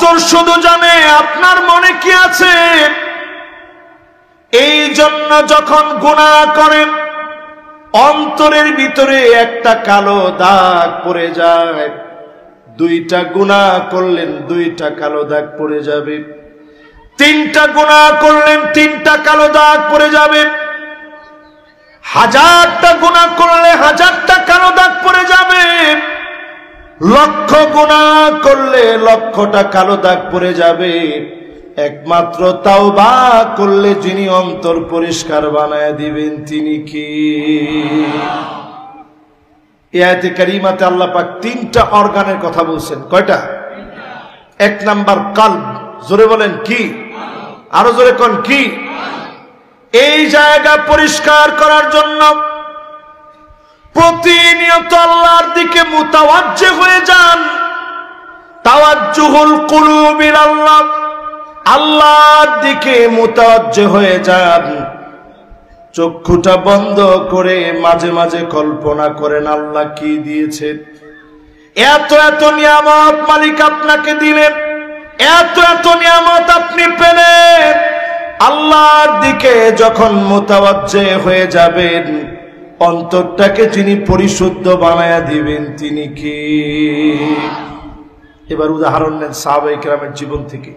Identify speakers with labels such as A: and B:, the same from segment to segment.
A: অন্তর শুধু জানে আপনার মনে কি আছে। এই জন্য যখন গুনাহ করেন অন্তরের ভিতরে একটা কালো দাগ পড়ে যায়। দুইটা গুনাহ করলেন, দুইটা কালো দাগ পড়ে যাবে। তিনটা গুনাহ করলেন, তিনটা কালো দাগ পড়ে যাবে। হাজারটা গুনাহ করলে হাজারটা কালো দাগ পড়ে যাবে। লক্ষ গুনাহ করলে লক্ষটা কালো দাগ পড়ে যাবে। একমাত্র তাওবা করলে যিনি অন্তর পরিষ্কার বানায় দিবেন তিনি কি? এই আয়াতে কারিমাতে আল্লাহ পাক তিনটা অর্গানের কথা বলছেন। কয়টা? এক নাম্বার কলব। জোরে বলেন কি? আরো জোরে কোন কি? এই জায়গা পরিষ্কার করার জন্য প্রতিনিয়ত আল্লাহর দিকে মুতাওয়াজ্জিহ হয়ে যান। তাওয়াজ্জুহুল কুলুব ইলাল্লাহ, আল্লাহর দিকে মুতাওয়াজ্জিহ হয়ে যান। চক্ষুটা বন্ধ করে মাঝে মাঝে কল্পনা করেন আল্লাহ কি দিয়েছেন। এত এত নিয়ামত মালিক আপনাকে দিলেন, এত এত নিয়ামত আপনি পেলেন। আল্লাহর দিকে যখন মুতাওয়াজ্জিহ হয়ে যাবেন অন্তরটাকে যিনি পরিশুদ্ধ বানায়া দিবেন তিনি কি? এবার উদাহরণ নেন সাহাবায়ে কেরামের জীবন থেকে।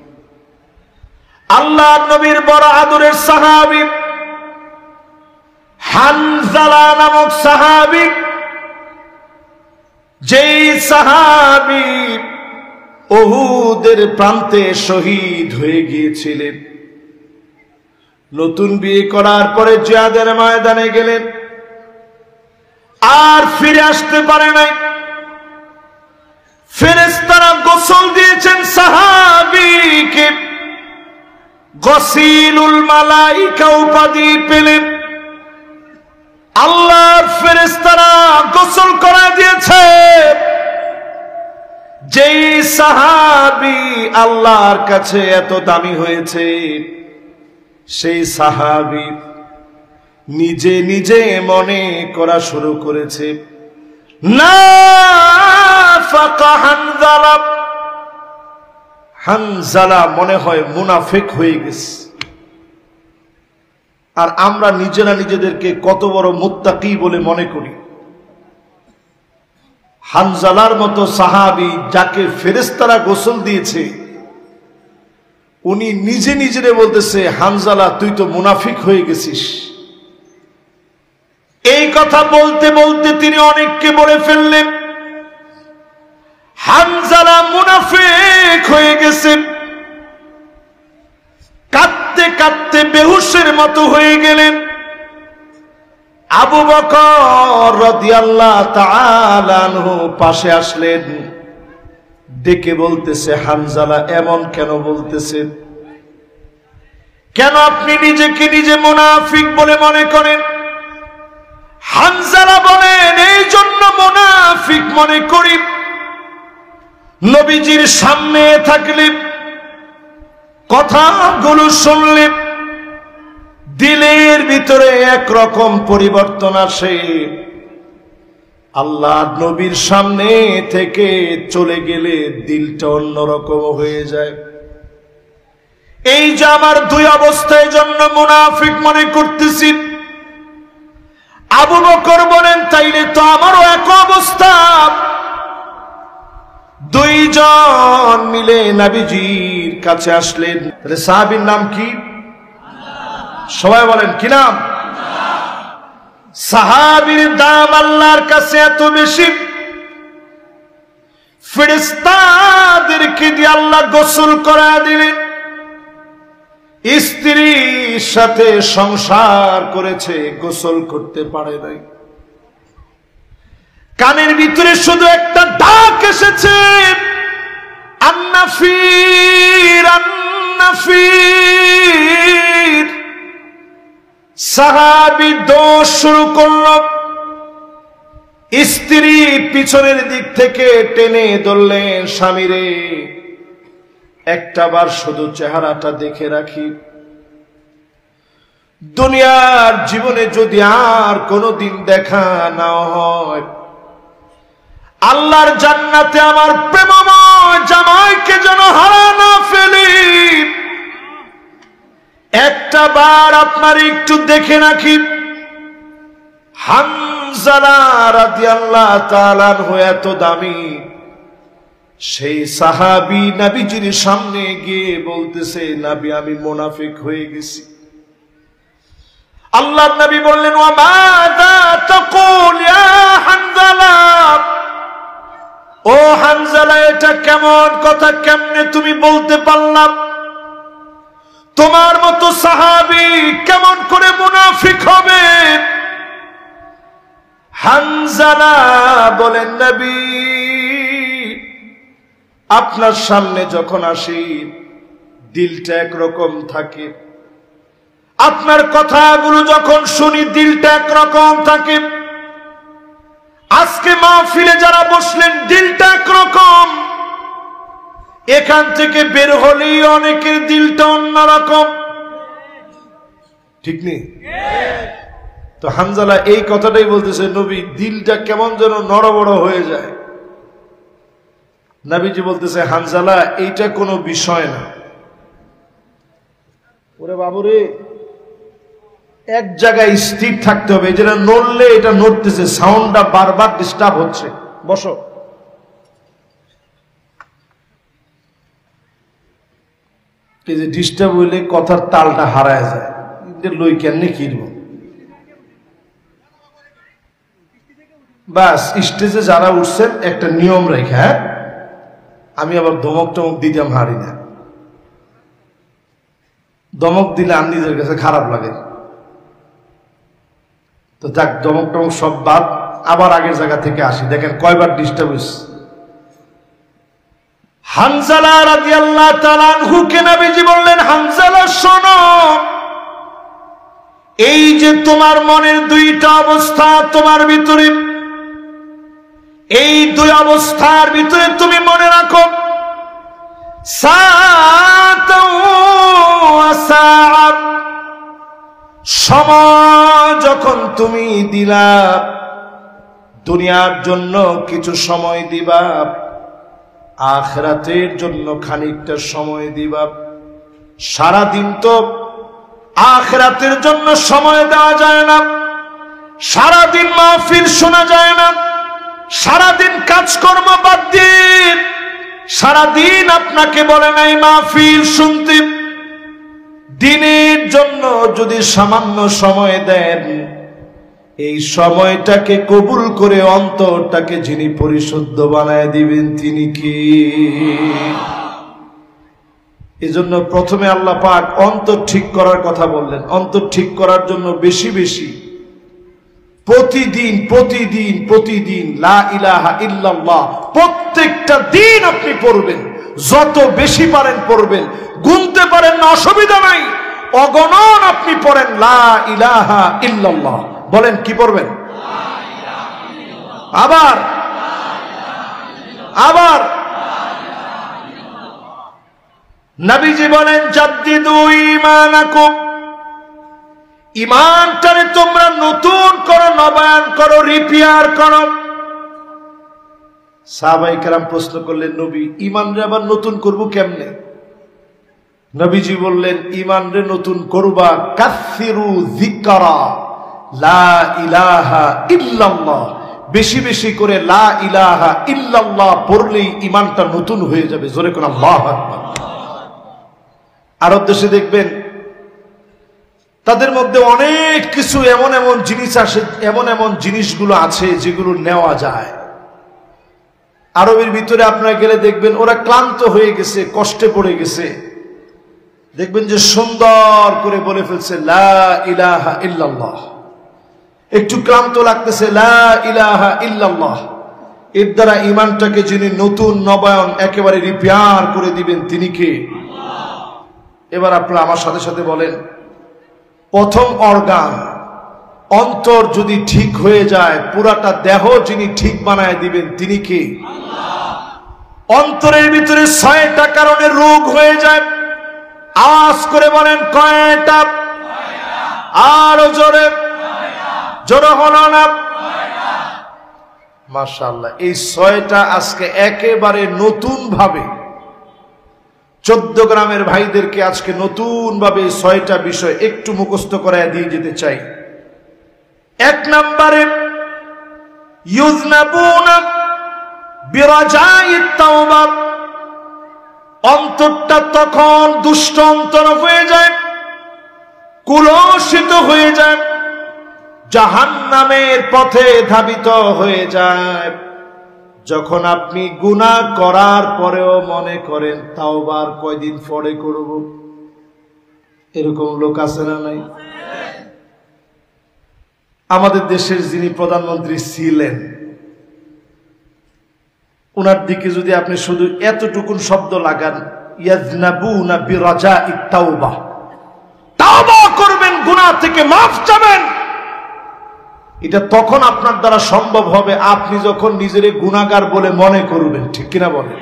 A: আল্লাহর নবীর বড় আদরের সাহাবী হানজালা নামক সাহাবী, যেই সাহাবী উহুদের প্রান্তে শহীদ হয়ে গিয়েছিলেন। নতুন বিয়ে করার পরে জিহাদের ময়দানে গেলেন, আর ফিরে আসতে পারে নাই। ফেরেশতারা গোসল দিয়েছেন সাহাবীকে, গসিলুল মালাইকা উপাধি পেলেন। আল্লাহর ফেরেশতারা গোসল করা দিয়েছে। যেই সাহাবী আল্লাহর কাছে এত দামি হয়েছে সেই সাহাবী নিজে নিজে মনে করা শুরু করেছে, নাফাকা হানজালা, হানজালা মনে হয় মুনাফিক হয়ে গেছে। আর আমরা নিজেরা নিজেদেরকে কত বড় মুত্তাকি বলে মনে করি। হানজালার মতো সাহাবী যাকে ফেরেশতারা গোসল দিয়েছে উনি নিজে নিজেরে বলতেছে, হানজালা তুই তো মুনাফিক হয়ে গেছিস। এই কথা বলতে বলতে তিনি অনেককে বলে ফেললেন হানজালা মুনাফিক হয়ে গেছে। কাঁদতে কাঁদতে বেহুশের মতো হয়ে গেলেন। আবু বকর রাদিয়াল্লাহু তাআলা আনহু পাশে আসলেন, ডেকে বলতেছে, হানজালা এমন কেন বলতেছেন? কেন আপনি নিজেকে নিজে মুনাফিক বলে মনে করেন? হানজালা বলেন, এই জন্য মুনাফিক মনে করি, নবীজির সামনে থাকলে কথাগুলো শুনলে দিলের ভিতরে একরকম পরিবর্তন আসে। আল্লাহ নবীর সামনে থেকে চলে গেলে দিলটা অন্যরকম হয়ে যায়। এই যে আমার দুই অবস্থায় জন্য মুনাফিক মনে করতেছি। আবু বকর বলেন, তাইলে তো আমারও এক অবস্থা। দুইজন মিলে নবীজির কাছে আসলেন। সাহাবীর নাম কি? সবাই বলেন কি নাম? সাহাবীর দাম আল্লাহর কাছে এত বেশি, ফেরেশতাদেরকে দিয়ে আল্লাহ গোসল করা দিলেন। স্ত্রীর সাথে সংসার করেছে, গোসল করতে পারে নাই। কানের ভিতরে শুধু একটা ডাক এসেছে, আন্নাফির আন্নাফির। সাহাবী দোষ শুরু করল। স্ত্রী পিছনের দিক থেকে টেনে ধরলেন, স্বামীরে একটাবার শুধু চেহারাটা দেখে রাখি। দুনিয়ার জীবনে যদি আর কোনোদিন দেখা না হয়, আল্লাহর জান্নাতে আমার প্রেমময় জামাইকে যেন হারানো যাবার আপনার একটু দেখে রাখি, হামজালা রাদিয়াল্লাহু তাআলা আনহু এত দামি, সেই সাহাবী নবীজির সামনে গিয়ে বলতেছে, নবী আমি মুনাফিক হয়ে গেছি। আল্লাহর নবী বললেন, ওয়া মাযা তাকুল ইয়া হামজালা, ও হামজালা এটা কেমন কথা, কেমনে তুমি বলতে পারলাম? তোমার মতো সাহাবী কেমন করে মুনাফিক হবে? হামজালা বলেন, নবী আপনার সামনে যখন আসি দিলটা একরকম থাকে, আপনার কথাগুলো যখন শুনি দিলটা একরকম থাকে। আজকে মাহফিলে যারা বসলেন দিলটা একরকম, এখান থেকে বের হলেই অনেকের দিলটা অন্যরকম, ঠিক নেই? তো হামজালা এই কথাটাই বলতেছে, নবী দিলটা কেমন যেন নড়বড় হয়ে যায়। নবীজি বলতেছে, হামজালা এইটা কোনো বিষয় না। ওরে বাবুরে, এক জায়গায় স্থির থাকতে হবে, যেটা নড়লে এটা নড়তেছে, সাউন্ডটা বারবার ডিস্টার্ব হচ্ছে, বসো। এই যে ডিস্টার্ব হইলে কথার তালটা হারায় যায়, লই কেমনে কিনব। বাস স্টেজে যারা উঠছেন একটা নিয়ম রেখে, হ্যাঁ আমি আবার ধমক টমক দিতাম হারি না, ধমক দিলে আর নিজের কাছে খারাপ লাগে। তো যাক, ধমক টমক সব বাদ, আবার আগের জায়গা থেকে আসি। দেখেন কয়বার ডিস্টার্ব হইছে। হামজালা রাদিয়াল্লাহু তাআলা আনহুকে নবীজি বললেন, হামজালা শোনো, এই যে তোমার মনের দুইটা অবস্থা তোমার ভিতরে, এই দুই অবস্থার ভিতরে তুমি মনে রাখো, সময় যখন তুমি দিলা, দুনিয়ার জন্য কিছু সময় দিবা, আখিরাতের জন্য খানিকটা সময় দিবা। সারাদিন তো আখিরাতের জন্য সময় দেওয়া যায় না, সারাদিন মাহফিল শোনা যায় না, সারাদিন কাজকর্ম বাদ দিয়ে সারাদিন আপনাকে বলে নাই মাহফিল শুনতে। দিনের জন্য যদি সামান্য সময় দেন, এই সময়টাকে কবুল করে অন্তরটাকে যিনি পরিশুদ্ধ বানায় দিবেন তিনি কি? এজন্য প্রথমে আল্লাহ পাক অন্তর ঠিক করার কথা বললেন। অন্তর ঠিক করার জন্য বেশি বেশি প্রতিদিন প্রতিদিন প্রতিদিন লা ইলাহা ইল্লাল্লাহ প্রত্যেকটা দিন আপনি পড়বেন, যত বেশি পারেন পড়বেন, গুনতে পারেন না অসুবিধা নাই, অগণন আপনি পড়েন লা ইলাহা ইল্লাল্লাহ। বলেন কি পড়বেন? আবার আবার নবীজি বলেন, জাদ্দিদু ঈমানাকুম, ঈমানটারে তোমরা নতুন করো, নবায়ন করো, রিপেয়ার করো। সাহাবায়ে কেরাম প্রশ্ন করলেন, নবী ঈমানরে আবার নতুন করব কেমনে? নবীজি বললেন, ঈমানরে নতুন করবা কাসসিরু যিকরা লা ইলাহা ইল্লাল্লাহ, বেশি বেশি করে লা ইলাহা ইল্লাল্লাহ পড়লেই ঈমানটা নতুন হয়ে যাবে। জোরে কোন আল্লাহু আকবার। আরব দেশে দেখবেন তাদের মধ্যে অনেক কিছু এমন এমন জিনিস আসে, এমন এমন জিনিসগুলো আছে যেগুলো নেওয়া যায়। আরবের ভিতরে আপনারা গেলে দেখবেন ওরা ক্লান্ত হয়ে গেছে, কষ্টে পড়ে গেছে, দেখবেন যে সুন্দর করে বলে ফেলছে লা ইলাহা ইল্লাল্লাহ। একটু ক্লান্ত লাগতেছে, লা ইলাহা ইল্লাল্লাহ। এর দ্বারা ঈমানটাকে যিনি নতুন নবায়ন একেবারে রিপেয়ার করে দিবেন তিনি কে? এবার আপনারা আমার সাথে সাথে বলেন, প্রথম অর্গান অন্তর যদি ঠিক হয়ে যায়, পুরাটা দেহ যিনি ঠিক বানায় দিবেন তিনি কে? অন্তরের ভিতরে ৬টা কারণে রোগ হয়ে যায়। আওয়াজ করে বলেন কয়টা? আরো জোরে, জোরে হলো না? মাশাআল্লাহ, এই ৬টা আজকে একেবারে নতুন ভাবে 14 গ্রামের ভাইদেরকে আজকে নতুন ভাবে 6টা বিষয় একটু মুখস্থ করায় দিয়ে যেতে চাই। 1 নম্বরে ইউযনাবুনা বিরাজাইত তাওবা, অন্তরটা তখন দুষ্ট অন্তর হয়ে যায়, কুলসিত হয়ে যায়, জাহান্নামের পথে ধাবিত হয়ে যায়। যখন আপনি গুনাহ করার পরেও মনে করেন তাওবার কয়দিন পরে করব, এরকম লোক আছে না নাই? আমাদের দেশের যিনি প্রধানমন্ত্রী ছিলেন, ওনার দিকে যদি আপনি শুধু এতটুকুন শব্দ লাগান, ইয়াযনাবুনা বিরাজাইত তাওবা, তাওবা করবেন, গুনাহ থেকে মাফ চাবেন, এটা তখন আপনার দ্বারা সম্ভব হবে আপনি যখন নিজের গুনাহগার বলে মনে করবেন। ঠিক কিনা বলে?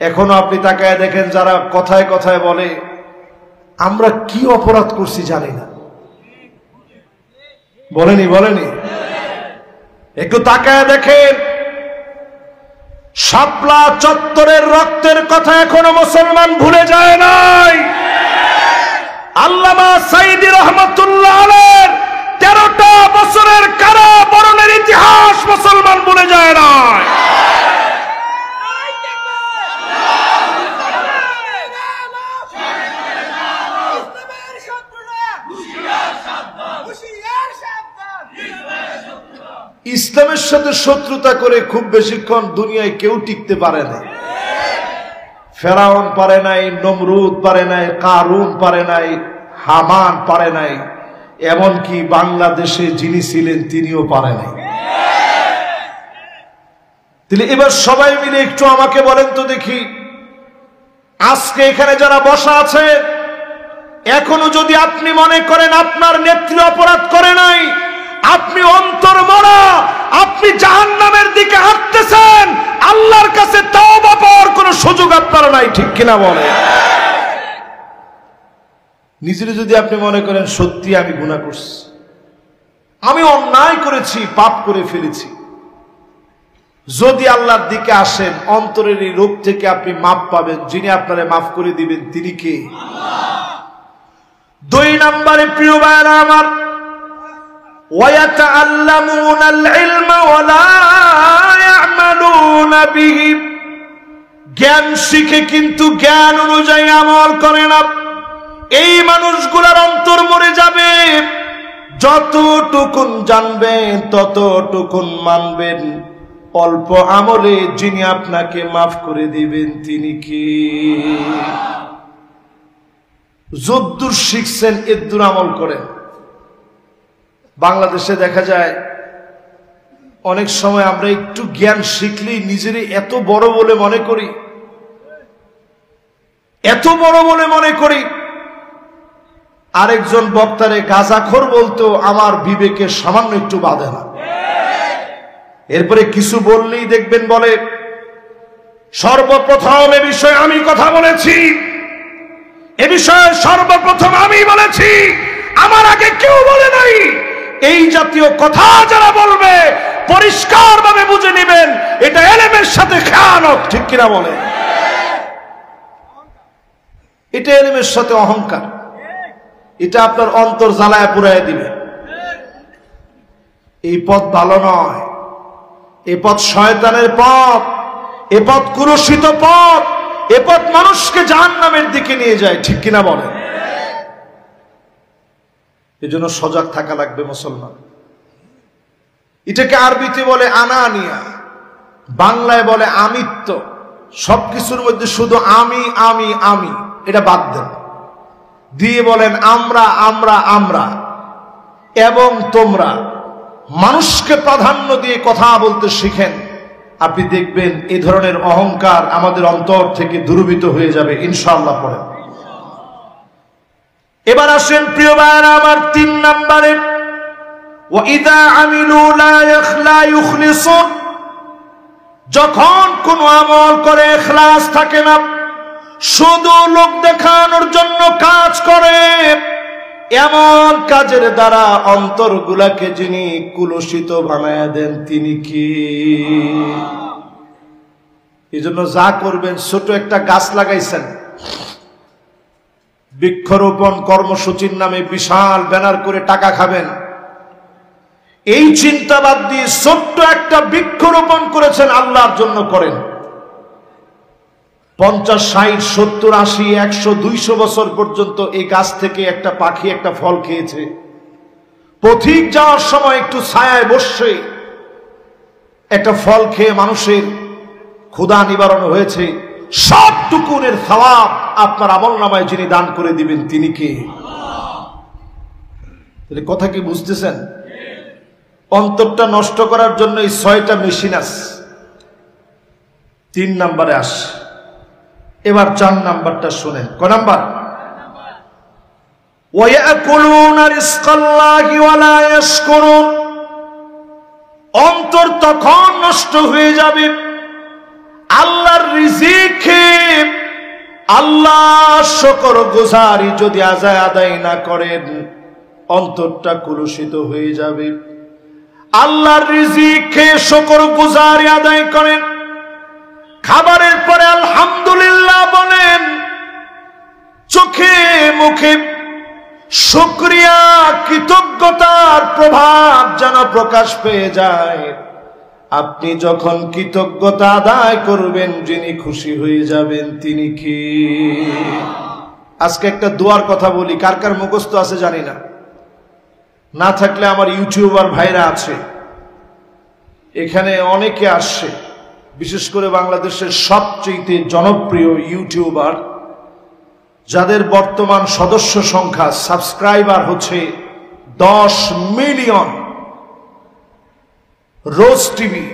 A: এখনো আপনি তাকায় দেখেন যারা কথায় কথায় বলে আমরা কি অপরাধ করছি জানি না, বলেনি? একটু তাকায় দেখেন, শাপলা চত্বরের রক্তের কথা এখনো মুসলমান ভুলে যায় নাই। আল্লামা সাঈদী রহমাতুল্লাহ আলাইহির 13টা বছরের কারাবরণের ইতিহাস মুসলমান ভুলে যায় না। ইসলামের সাথে শত্রুতা করে খুব বেশিক্ষণ দুনিয়ায় কেউ টিকতে পারে না। ফেরাউন পারে নাই, নমরুদ পারে নাই, কারুন পারে নাই, হামান পারে নাই, এমনকি বাংলাদেশে যিনি ছিলেন তিনিও পারে নাই। তাহলে এবার সবাই মিলে একটু আমাকে বলেন তো দেখি, আজকে এখানে যারা বসা আছে, এখনো যদি আপনি মনে করেন আপনার নেত্রী অপরাধ করে নাই, আপনি অন্তর মরা, আপনি জাহান্নামের দিকে হাঁটতেছেন, আল্লাহর কাছে তওবা পাওয়ার কোনো সুযোগ আপনার নাই। ঠিক কিনা বলে? নিজের যদি আপনি মনে করেন সত্যি আমি গুনাহ করছি, আমি অন্যায় করেছি, পাপ করে ফেলেছি, যদি আল্লাহর দিকে আসেন, অন্তরের এই রোগ থেকে আপনি মাফ পাবেন। যিনি আপনারে মাফ করে দিবেন তিনি কে? আল্লাহ। 2 নম্বরে প্রিয় ভাইরা আমার, ওয়ায়াতাআল্লামুনাল ইলমা ওয়ালা ইয়ামালুনা বিহি, জ্ঞান শিখে কিন্তু জ্ঞান অনুযায়ী আমল করে না। এই মানুষগুলোর অন্তর মরে যাবে। যতটুকুন জানবেন ততটুকুন মানবেন, অল্প আমলে যিনি আপনাকে মাফ করে দিবেন তিনি কি? যদ্দূর শিখছেন এদ্দূর আমল করেন। বাংলাদেশে দেখা যায় অনেক সময় আমরা একটু জ্ঞান শিখলেই নিজেরই এত বড় বলে মনে করি, এত বড় বলে মনে করি। আরেকজন বক্তারে গাঁজাখোর বলতো আমার বিবেকে সামান্য একটু বাধে না। এরপরে কিছু বললেই দেখবেন বলে সর্বপ্রথম এ বিষয়ে আমি কথা বলেছি, এ বিষয়ে সর্বপ্রথম আমি বলেছি, আমার আগে কেউ বলে নাই। এই জাতীয় কথা যারা বলবে পরিষ্কার ভাবে বুঝে নেবেন এটা এলেমের সাথে খেয়ানত। ঠিক কিনা বলে? এটা এলেমের সাথে অহংকার, এটা আপনার অন্তর জ্বালায় পুরায় দিবে। এই পথ ভালো নয়, এ পথ শয়তানের পথ, এ পথ কুরুষিত পথ, এ পথ মানুষকে জাহান্নামের দিকে নিয়ে যায়। ঠিক কিনা বলে? এজন্য সজাগ থাকা লাগবে মুসলমান। এটাকে আরবিতে বলে আনানিয়া, বাংলায় বলে আমিত্ব। সবকিছুর মধ্যে শুধু আমি আমি আমি, এটা বাদ দেন, দিয়ে বলেন আমরা আমরা আমরা এবং তোমরা। মানুষকে প্রাধান্য দিয়ে কথা বলতে শিখেন, আপনি দেখবেন এই ধরনের অহংকার আমাদের অন্তর থেকে দূরীভূত হয়ে যাবে ইনশাআল্লাহ। পড়েন। এবার আসেন প্রিয় ভাইরা আমার 3 নম্বরে, ওয়াইদা আমিলু লা ইখলিসুন, যখন কোন আমল করে ইখলাস থাকে না, শুধু লোক দেখানোর জন্য কাজ করে, এমন কাজের দ্বারা অন্তরগুলাকে যিনি কুলসিত বানায় দেন তিনি কি? এই জন্য যা করবেন, ছোট একটা গাছ লাগাইছেন, বৃক্ষরোপণ কর্মসূচির নামে বিশাল ব্যানার করে টাকা খাবেন, এই চিন্তাবাদ দিয়ে ছোট্ট একটা বৃক্ষরোপণ করেছেন, আল্লাহর জন্য করেন। 50, 60, 70, 80, 100, 200 বছর পর্যন্ত এই গাছ থেকে একটা পাখি একটা ফল খেয়েছে। পথিক যাওয়ার সময় একটু ছায়ায় বসে একটা ফল খেয়ে মানুষের ক্ষুধা নিবারণ হয়েছে। সবটুকুনের সওয়াব আপনার আমলনামায় যিনি দান করে দিবেন তিনি কে? কথা কি বুঝতেছেন? অন্তরটা নষ্ট করার জন্য এই 6টা মেশিন আছে। 3 নম্বরে আসে। এবার 4 নাম্বারটা শুনেন। ক নাম্বার? ওয়ায়াকুলুনা রিজকাল্লাহি ওয়ালা ইয়াশকুরুন। অন্তর তখন নষ্ট হয়ে যাবে আল্লাহর রিজিকে আল্লাহ শুকরগুজারি যদি আদায় না করেন, অন্তরটা কলুষিত হয়ে যাবে। আল্লাহর রিজিকে শুকরগুজারি আদায় করেন, খাবারের পরে আলহামদুলিল্লাহ বলেন, চোখে মুখে শুকরিয়া কৃতজ্ঞতার প্রভাব যেন প্রকাশ পেয়ে যায়। আপনি যখন কৃতজ্ঞতা আদায় করবেন, যিনি খুশি হয়ে যাবেন তিনি কি? আজকে একটা দোয়ার কথা বলি, কার কার মুখস্থ আছে জানি না, না থাকলে আমার ইউটিউবার ভাইরা আছে, এখানে অনেকে আসছে, বিশেষ করে বাংলাদেশের সবচেয়ে জনপ্রিয় ইউটিউবার, যাদের বর্তমান সদস্য সংখ্যা সাবস্ক্রাইবার হচ্ছে 10 মিলিয়ন। রোজ টিভি,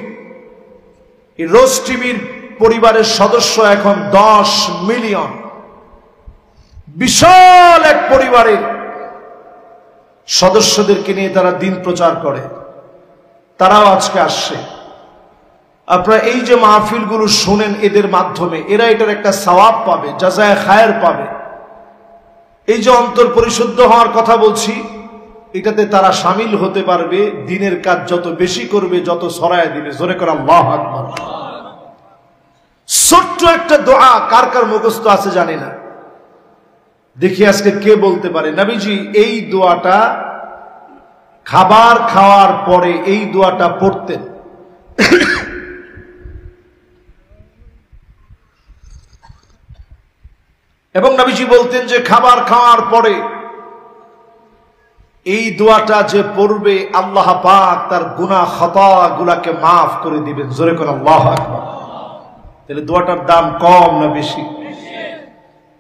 A: এই রোজ টিভির পরিবারের সদস্য এখন 10 মিলিয়ন। বিশাল এক পরিবারের সদস্যদেরকে নিয়ে তারা দিন প্রচার করে, তারাও আজকে আসছে। আপনারা এই যে মাহফিলগুলো শুনেন, এদের মাধ্যমে এরা এটার একটা সওয়াব পাবে, জাযায়ে খায়ের পাবে। এই যে অন্তর পরিশুদ্ধ হওয়ার কথা বলছি, এটাতে তারা শামিল হতে পারবে। দিনের কাজ যত বেশি করবে, যত ছড়ায় দিবে। জোরে করে আল্লাহু আকবার। ছোট্ট একটা দোয়া কার কার মুখস্থ আছে জানি না, দেখি আজকে কে বলতে পারে। নবীজি এই দোয়াটা খাবার খাওয়ার পরে এই দোয়াটা পড়তেন। এবং নবীজি বলতেন যে খাবার খাওয়ার পরে এই দোয়াটা যে পড়বে, আল্লাহ পাক তার গুনাহ খাতা গুলাকে মাফ করে দিবেন। জোরে করে আল্লাহু আকবার। তাহলে দোয়াটার দাম কম না বেশি?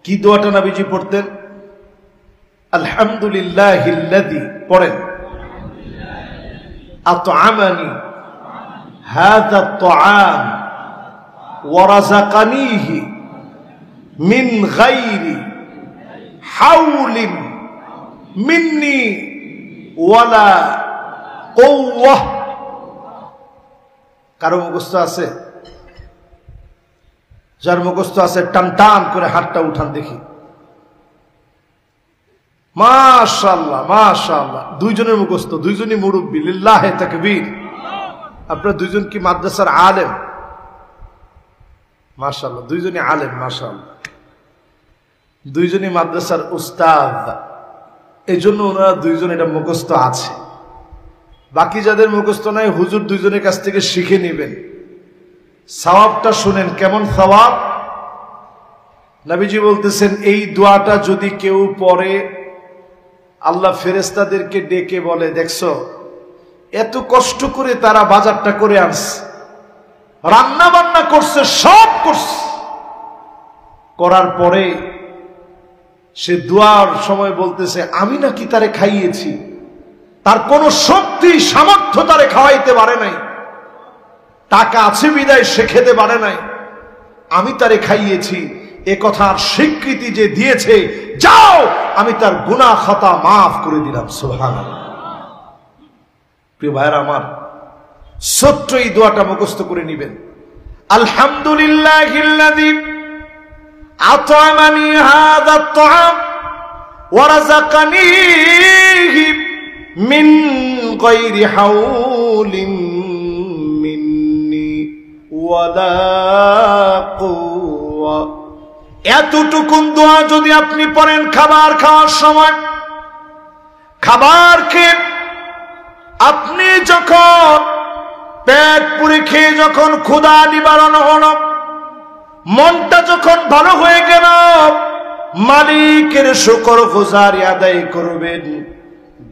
A: কি দোয়াটা নবীজি পড়তেন? আলহামদুলিল্লাহিল্লাযী, পড়েন, আত'আমানি হাযা আত-তাআম ওয়া রাযাকানিহি মিন গায়রি হাওলিন মিন্নি ওয়ালা কুওয়া। কারো মুখস্থ আছে? যার মুখস্থ আছে টান টান করে হাতটা উঠান দেখি। মাশাআল্লাহ, মাশাআল্লাহ। দুইজনের মুখস্থ, দুইজনই মুরব্বী। লিল্লাহি তাকবীর। আপনারা দুইজন কি মাদ্রাসার আলেম? মাশাআল্লাহ, দুইজনই আলেম। মাশাআল্লাহ, দুইজনই মাদ্রাসার উস্তাদ। এই জন্য ওনারা দুইজন এটা মুখস্থ আছে। বাকি যাদের মুখস্থ নাই, হুজুর দুইজনের কাছ থেকে শিখে নেবেন। সওয়াবটা শুনেন, কেমন সওয়াব। নবীজি বলতেছেন এই দোয়াটা যদি কেউ পড়ে, আল্লাহ ফেরেশতাদেরকে ডেকে বলে, দেখছো এত কষ্ট করে তারা বাজারটা করে আনছে, রান্না বান্না করছে, সব করছে, করার পরে সে দোয়ার সময় বলতেছে আমি নাকি তারে খাইয়েছি, তার কোন শক্তি সামর্থ্য তারে খাওয়াইতে পারে নাই, টাকা আছে বিদায় সে খেতে পারে নাই, আমি তারে খাইয়েছি। এ কথার স্বীকৃতি যে দিয়েছে, যাও আমি তার গুনাহ খাতা মাফ করে দিলাম। সুবহানাল্লাহ। প্রিয় ভাইরা আমার, ছোট্ট এই দোয়াটা মুখস্থ করে নিবেন। আলহামদুলিল্লাহিল্লাযী আত'আমানি হাযা আত-তাআম ওয়া রাযাকানিহি মিন গায়রি হাওলিন মিন্নি ওয়ালা কুওয়া। এতটুকুন দোয়া যদি আপনি পড়েন খাবার খাওয়ার সময়, খাবার খেয়ে আপনি যখন পেট পুরে খেয়ে যখন ক্ষুধা নিবারণ হলো, মনটা যখন ভালো হয়ে গেল, মালিকের শুকরগুজারি আদায় করবেন।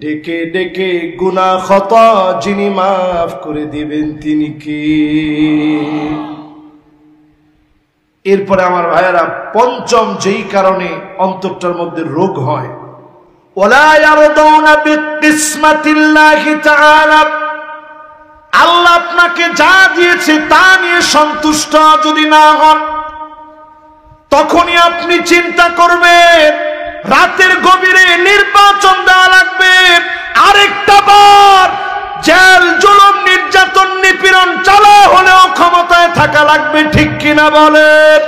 A: ডেকে ডেকে গুনাহ খতা যিনি মাফ করে দিবেন তিনি কে? এরপরে আমার ভাইয়েরা, পঞ্চম যেই কারণে অন্তরটার মধ্যে রোগ হয়, ওয়ালা ইয়ারদাউনা বিকিসমাতিল্লাহি তাআলা, আল্লাহ আপনাকে যা দিয়েছে তা নিয়ে সন্তুষ্ট যদি না হন, তখনই আপনি চিন্তা করবেন রাতের গভীরে নির্বাচন দেওয়া লাগবে, আরেকটা বার জেল জুলুম নির্যাতন নিপীড়ন চালা হলেও ক্ষমতায় থাকা লাগবে, ঠিক কিনা বলেন?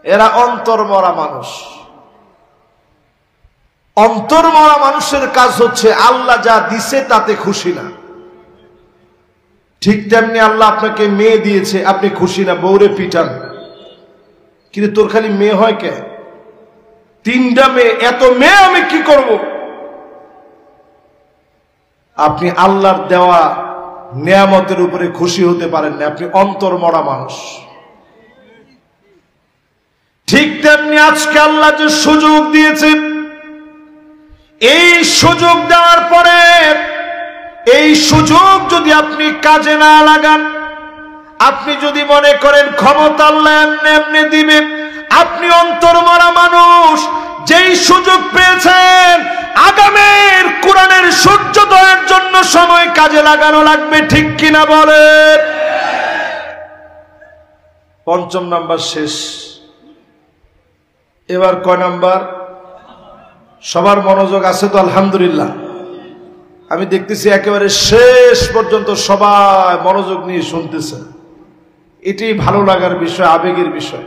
A: এরা অন্তর মরা মানুষ। অন্তর মরা মানুষের কাজ হচ্ছে আল্লাহ যা দিছে তাতে খুশি না। ঠিক তেমনি আল্লাহ আপনাকে মেয়ে দিয়েছে, আপনি খুশি না, বউরে পিটান, কিন্তু তোর খালি মেয়ে হয় কে? 3টা মেয়ে, এত মেয়ে আমি কি করব? আপনি আল্লাহর দেওয়া নিয়ামতের উপরে খুশি হতে পারেন না, আপনি অন্তর মরা মানুষ। ঠিক তেমনি আজকে আল্লাহ যে সুযোগ দিয়েছে, এই সুযোগ দেওয়ার পরে এই সুযোগ যদি আপনি কাজে না লাগান, আপনি যদি মনে করেন ক্ষমতা আল্লাহ এমনি এমনি দিবে, আপনি অন্তর মরা মানুষ। যেই সুযোগ পেয়েছেন আগামীর কোরআনের সূর্যোদয়ের জন্য সময় কাজে লাগানো লাগবে, ঠিক কিনা বলেন? 5ম নাম্বার শেষ। এবার কয় নাম্বার? সবার মনোযোগ আছে তো? আলহামদুলিল্লাহ। আমি দেখতেছি একেবারে শেষ পর্যন্ত সবাই মনোযোগ নিয়ে শুনতেছে, এটাই ভালো লাগার বিষয়, আবেগের বিষয়।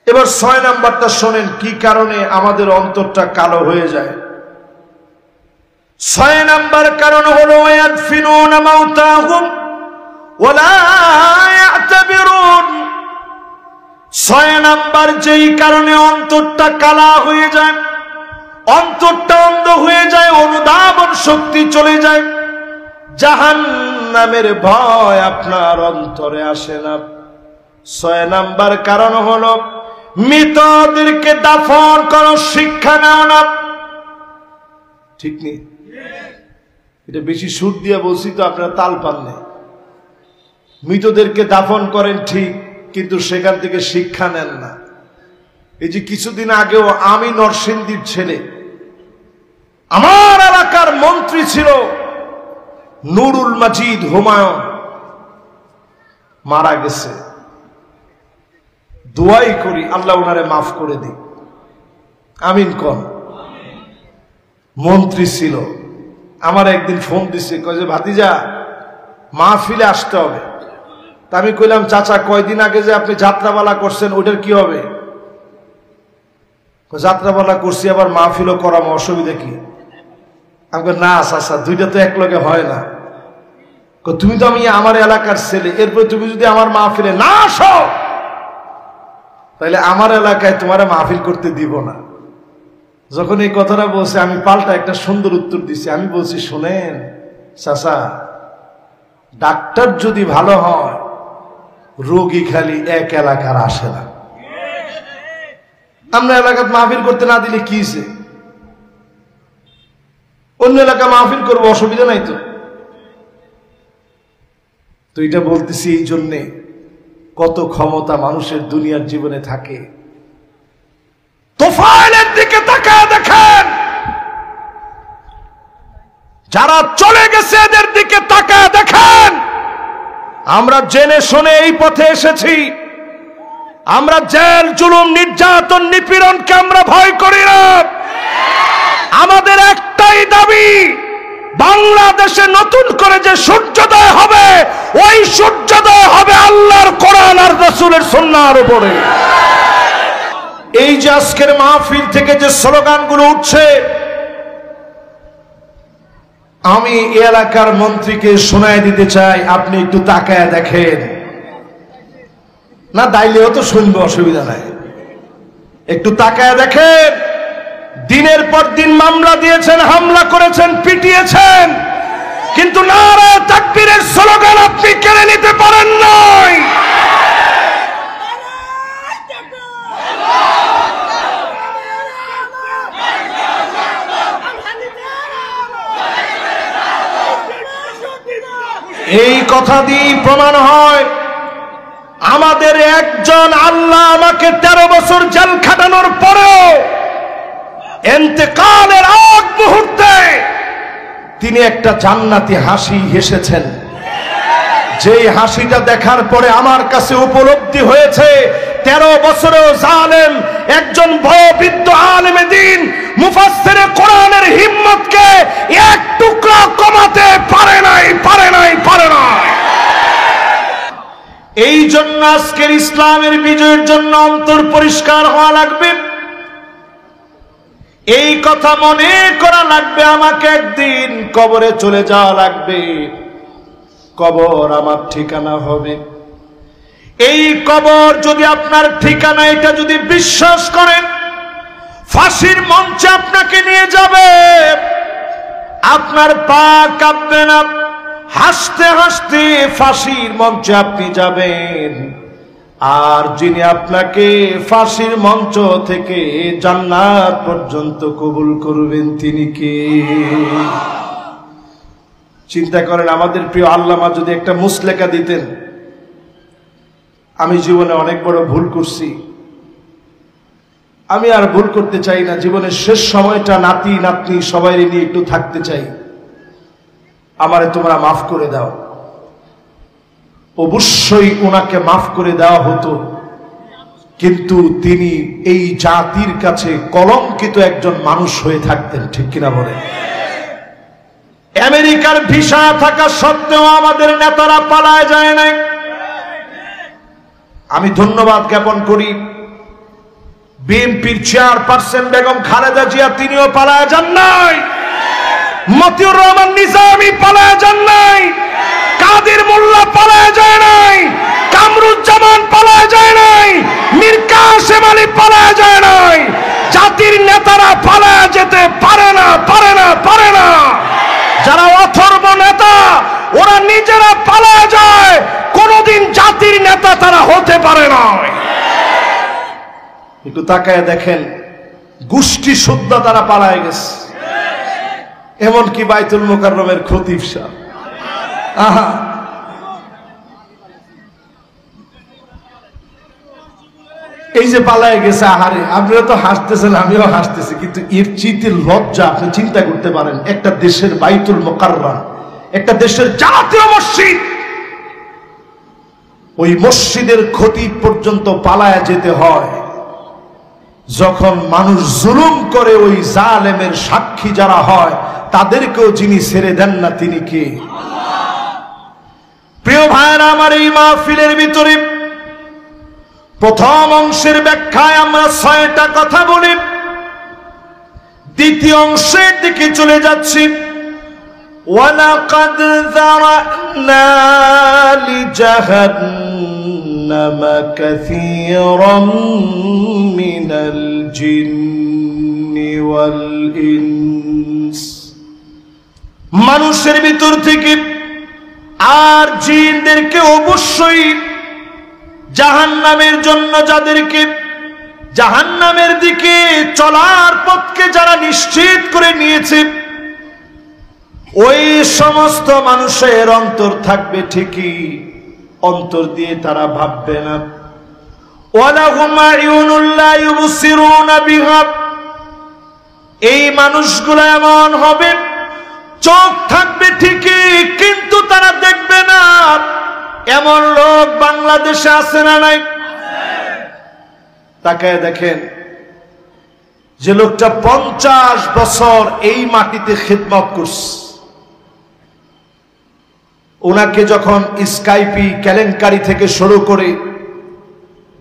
A: এবার 6 নাম্বারটা শোনেন, কি কারণে আমাদের অন্তরটা কালো হয়ে যায়। 6 নাম্বার কারণ হলো ইয়াদফিনুনা মাউতাহুম ওয়ালা ইয়াতাবিরুন। 6 নাম্বার যেই কারণে অন্তরটা কালা হয়ে যায়, অন্তরটা অন্ধ হয়ে যায়, অনুধাবন শক্তি চলে যায়, জাহান্নামের ভয় আপনার অন্তরে আসে না। 6 নাম্বার কারণ হলো মৃতদেরকে দাফন করার শিক্ষা নেও না। ঠিক নেই? এটা বেশি সুর দিয়ে বলছি তো আপনারা তাল পান না। মৃতদেরকে দাফন করেন ঠিক, কিন্তু সেখান থেকে শিক্ষা নেন না। এই যে কিছুদিন আগেও আমি নরসিংদীর ছেলে, আমার এলাকার মন্ত্রী ছিল নুরুল মাজিদ হুমায়ুন, মারা গেছে। দোয়াই করি আল্লাহ ওনারে মাফ করে দিই, আমিন কোন। মন্ত্রী ছিল, আমার একদিন ফোন দিছে, কয় যে ভাতিজা মাহফিলে আসতে হবে। তা আমি কইলাম, চাচা কয়দিন আগে যে আপনি যাত্রাপালা করছেন ওটার কি হবে? যাত্রাপালা করছি, আবার মাহফিলও করাম, অসুবিধা কি? আমি না চাচা, দুইটা তো এক লগে হয় না। তুমি তো আমি আমার এলাকার ছেলে, এরপর তুমি যদি আমার মাহফিলে না আসো তাহলে আমার এলাকায় তোমার মাহফিল করতে দিব না। যখন এই কথাটা বলছে আমি পাল্টা একটা সুন্দর উত্তর দিছি। আমি বলছি, শোনেন চাচা, ডাক্তার যদি ভালো হয় রোগী খালি এক এলাকার আসে না। আমরা এলাকার মাহফিল করতে না দিলে কি হইছে? অন্য এলাকা মাহফিল করবো, অসুবিধা নাই তো। তো এটা বলতেছি এই জন্যে, কত ক্ষমতা মানুষের দুনিয়ার জীবনে থাকে। তোফায়েলের দিকে তাকায় দেখেন, যারা চলে গেছে এদের দিকে তাকায় দেখেন। আমরা জেনে শুনে এই পথে এসেছি, আমরা জেল জুলুম নির্যাতন নিপীড়নকে আমরা ভয় করি না। আমাদের একটাই দাবি, বাংলাদেশে নতুন করে যে সূর্যোদয় হবে, ওই সূর্যোদয় হবে আল্লাহর কোরআন আর রাসূলের সুন্নাহর উপরে। এই যে আজকের মাহফিল থেকে যে স্লোগানগুলো উঠছে, আমি এলাকার মন্ত্রীকে শোনায় দিতে চাই, আপনি একটু তাকায় দেখেন। না দাইলেও তো শুনবে, অসুবিধা নাই। একটু তাকায় দেখেন, দিনের পর দিন মামলা দিয়েছেন, হামলা করেছেন, পিটিয়েছেন, কিন্তু নারে তাকবীরের স্লোগান আপনি কেড়ে নিতে পারেন নাই। এই কথা দিয়ে প্রমাণ হয় আমাদের একজন আল্লাহ আমাকে 13 বছর জেল খাটানোর পরেও ইন্তেকালের আগ মুহূর্তে তিনি একটা জান্নাতি হাসি হেসেছেন। যেই হাসিটা দেখার পরে আমার কাছে উপলব্ধি হয়েছে 13 বছরেও জালেম একজন বয়োবৃদ্ধ আলেমে দ্বীন মুফাসসিরে কোরআনের হিম্মতকে এক টুকরা কমাতে পারে নাই। এই জন্য আজকের ইসলামের বিজয়ের জন্য অন্তর পরিষ্কার হওয়া লাগবে। এই কথা মনে করা লাগবে, আমাকে একদিন কবরে চলে যাওয়া লাগবে, কবর আমার ঠিকানা হবে। এই কবর যদি আপনার ঠিকানা এটা যদি বিশ্বাস করেন, ফাঁসির মঞ্চে আপনাকে নিয়ে যাবে, আপনার পা কাঁপবে না, হাসতে হাসতে ফাঁসির মঞ্চে আপনি যাবেন। আর যিনি আপনাকে ফাঁসির মঞ্চ থেকে জান্নাত পর্যন্ত কবুল করবেন তিনি কে? চিন্তা করেন, আমাদের প্রিয় আল্লামা যদি একটা মুসলেকা দিতেন, আমি জীবনে অনেক বড় ভুল করছি, আমি আর ভুল করতে চাই না, জীবনের শেষ সময়টা নাতি নাতনি সবাই নিয়ে একটু থাকতে চাই, আমারে তোমরা মাফ করে দাও। অবশ্যই ওনাকে মাফ করে দেওয়া হতো, কিন্তু তিনি এই জাতির কাছে কলঙ্কিত একজন মানুষ হয়ে থাকতেন, ঠিক কিনা বলেন? আমেরিকার ভিসা থাকা সত্ত্বেও আমাদের নেতারা পালায় যায় নাই। আমি ধন্যবাদ জ্ঞাপন করি বিএনপির চেয়ারপারসন বেগম খালেদা জিয়া, তিনিও পালায় যান নাই। মতিউর রহমান নিজামী পালায় যান নাই, কাদের মোল্লা পালায় যায় নাই, কামরুজ্জামান পালায় যায় নাই, মীর কাসেম আলী পালায় যায় নাই। জাতির নেতারা পালায় যেতে পারে না। যারা অথর্ব নেতা ওরা নিজেরা পালায় যায়, কোনদিন জাতির নেতা তারা হতে পারে না। একটু তাকায় দেখেন, গোষ্ঠী শুদ্ধ তারা পালায় গেছে। এমনকি বাইতুল মুকাররমের খতিব সাহেব, আহা, এই যে পালায় গেছে, আহারে আপনারা তো হাসতেছেন, আমিও হাসতেছি, কিন্তু এর চিতে লজ্জা আপনি চিন্তা করতে পারেন। একটা দেশের বাইতুল মুকাররম, একটা দেশের জাতীয় মসজিদ, ওই মসজিদের খতিব পর্যন্ত পালায় যেতে হয়। যখন মানুষ জুলুম করে, ওই জালেমের সাক্ষী যারা হয় তাদেরকেও যিনি ছেড়ে দেন না তিনি কে? প্রিয় ভাইরা আমার, এই মাহফিলের ভিতরে প্রথম অংশের ব্যাখ্যায় আমরা 6টা কথা বলি, দ্বিতীয় অংশের দিকে চলে যাচ্ছি। ওয়ালাকাদ যারানা লিজাহান্নামা কাসীরাম মিনাল জিন্নি ওয়াল ইনস, মানুষের ভিতর থেকে আর জিনদেরকে অবশ্যই জাহান্নামের জন্য, যাদেরকে জাহান্নামের দিকে চলার পথকে যারা নিশ্চিত করে নিয়েছে, ওই সমস্ত মানুষের অন্তর থাকবে ঠিকই, অন্তর দিয়ে তারা ভাববে না। ওয়ালাহুম আয়ুনুল লা ইউবসিরুনা বিহা, এই মানুষগুলো এমন হবে, চোখ থাকবে ঠিকই কিন্তু তারা দেখবে না। এমন লোক বাংলাদেশে আছে না নাই? তাকায় দেখেন, যে লোকটা 50 বছর এই মাটিতে খিদমত করছে, ওনাকে যখন স্কাইপি কেলেঙ্কারি থেকে শুরু করে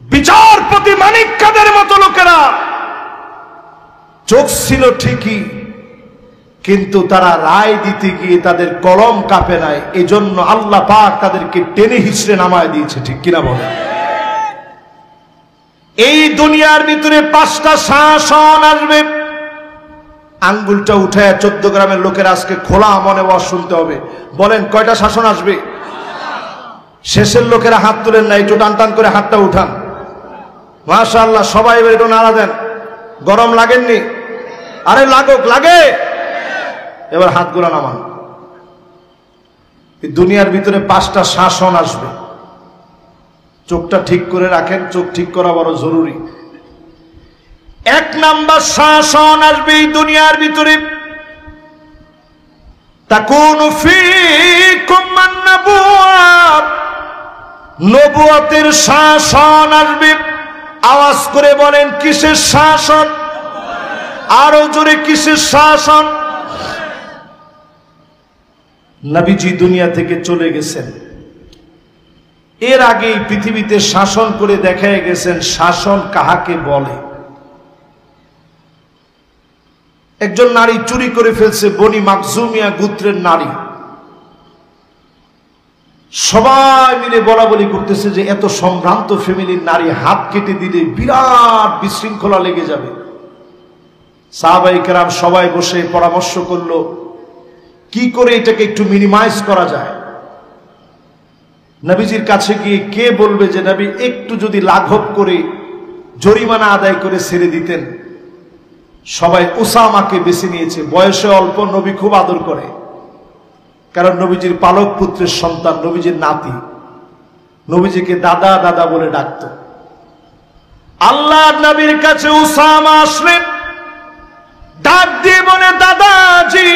A: বিচারপতি মানিক কাদের মতো লোকেরা, চোখ ছিল ঠিকই কিন্তু তারা রায় দিতে গিয়ে তাদের কলম কাঁপে নাই। এজন্য আল্লাহ পাক তাদেরকে টেনে হিচড়ে নামায় দিয়েছে, ঠিক কিনা বলেন? এই দুনিয়ার ভিতরে 5টা শাসন আসবে। আঙ্গুলটা উঠায় 14 গ্রামের লোকের আজকে খোলা মনে ওয়াজ শুনতে হবে। বলেন কয়টা শাসন আসবে? শেষের লোকেরা হাত তুলেন না, একটু টান টান করে হাতটা উঠান। মাশাআল্লাহ, সবাই এবার একটু নাড়া দেন। গরম লাগেননি? আরে লাগুক, লাগে। এবার হাতগুলো নামান। এই দুনিয়ার ভিতরে 5টা শাসন আসবে। চোখটা ঠিক করে রাখেন, চোখ ঠিক করা বড় জরুরি। 1 নাম্বার শাসন আসবে এই দুনিয়ার ভিতরে, তাকুনু ফীকুম আন-নবুওয়াত, নবুয়তের শাসন আসবে। আওয়াজ করে বলেন কিসের শাসন? আরো জোরে কিসের শাসন? নবীজি দুনিয়া থেকে চলে গেছেন, এর আগে পৃথিবীতে শাসন করে দেখায় গেছেন শাসন কাহাকে বলে। একজন নারী চুরি করে ফেলছে, বনি মাকজুমিয়া গোত্রের নারী। সবাই মিলে বলা বলি করতেছে যে এত সম্ভ্রান্ত ফ্যামিলির নারী হাত কেটে দিলে বিরাট বিশৃঙ্খলা লেগে যাবে। সাহাবায়ে কেরাম সবাই বসে পরামর্শ করলো কি করে এটাকে একটু মিনিমাইজ করা যায়। নবীজির কাছে গিয়ে কে বলবে যে নবী একটু যদি লাঘব করে জরিমানা আদায় করে ছেড়ে দিতেন। সবাই উসামাকে বেছে নিয়েছে, বয়সে অল্প, নবী খুব আদর করে, কারণ নবীজির পালক পুত্রের সন্তান, নবীজির নাতি, নবীজিকে দাদা দাদা বলে ডাকত। আল্লাহর নবীর কাছে উসামা আসলেন, ডাক দিয়ে বলে দাদাজি,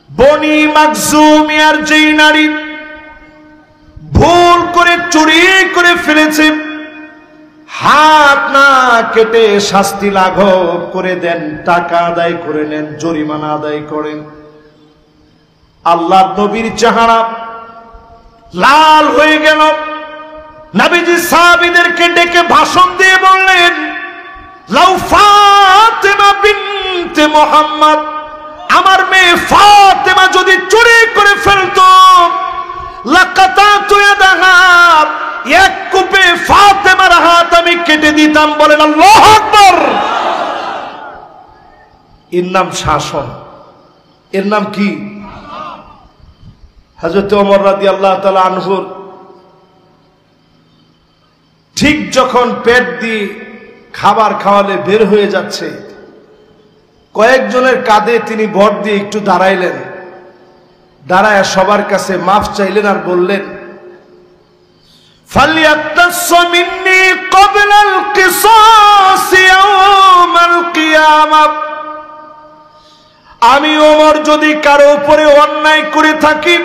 A: বনি মাকজুমিয়ার যেই নারী ভুল করে চুরি করে ফেলেছে, হাত না কেটে শাস্তি লাঘব করে দেন, টাকা আদায় করে নেন, জরিমানা আদায় করেন। আল্লাহর নবীর চেহারা লাল হয়ে গেল। নবীজি সাহাবীদেরকে ডেকে ভাষণ দিয়ে বললেন, লাউ ফাতেমা বিনতে মুহাম্মদ, আমার মেয়ে ফাতেমা যদি চুরি করে ফেলতো, লাকাতাতু ইয়াদাহা, এক কোপে ফাতেমার হাত আমি কেটে দিতাম। বলেন আল্লাহু আকবার। এর নাম শাসন, এর নাম কি? হযরত ওমর রাদিয়াল্লাহু তাআলা আনহুর ঠিক যখন পেট দিয়ে খাবার খাওয়ালে বের হয়ে যাচ্ছে, কয়েকজনের কাঁধে তিনি ভর দিয়ে একটু দাঁড়াইলেন, দাঁড়ায় সবার কাছে মাফ চাইলেন আর বললেন, ফালিয়াতাসসু মিন্নী ক্বাবলাল কিসাস ইয়াউমাল কিয়ামাহ, আমি ওমর যদি কারো উপরে অন্যায় করে থাকি,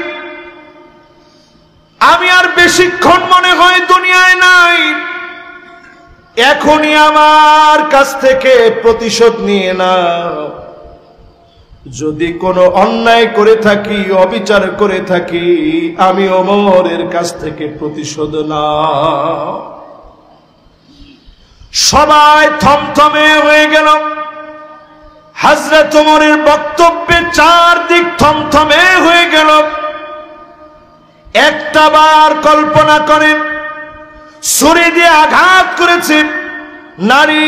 A: আমি আর বেশিক্ষণ মনে হয় দুনিয়ায় নাই, এখনই আমার কাছ থেকে প্রতিশোধ নিয়ে নাও। যদি কোনো অন্যায় করে থাকি, অবিচার করে থাকি, আমি ওমরের কাছ থেকে প্রতিশোধ নাও। সবাই থমথমে হয়ে গেল। হযরত ওমরের বক্তব্যে চারদিক থমথমে হয়ে গেল। একটা বার কল্পনা করেন, ছুরি দিয়ে আঘাত করেছে, নারী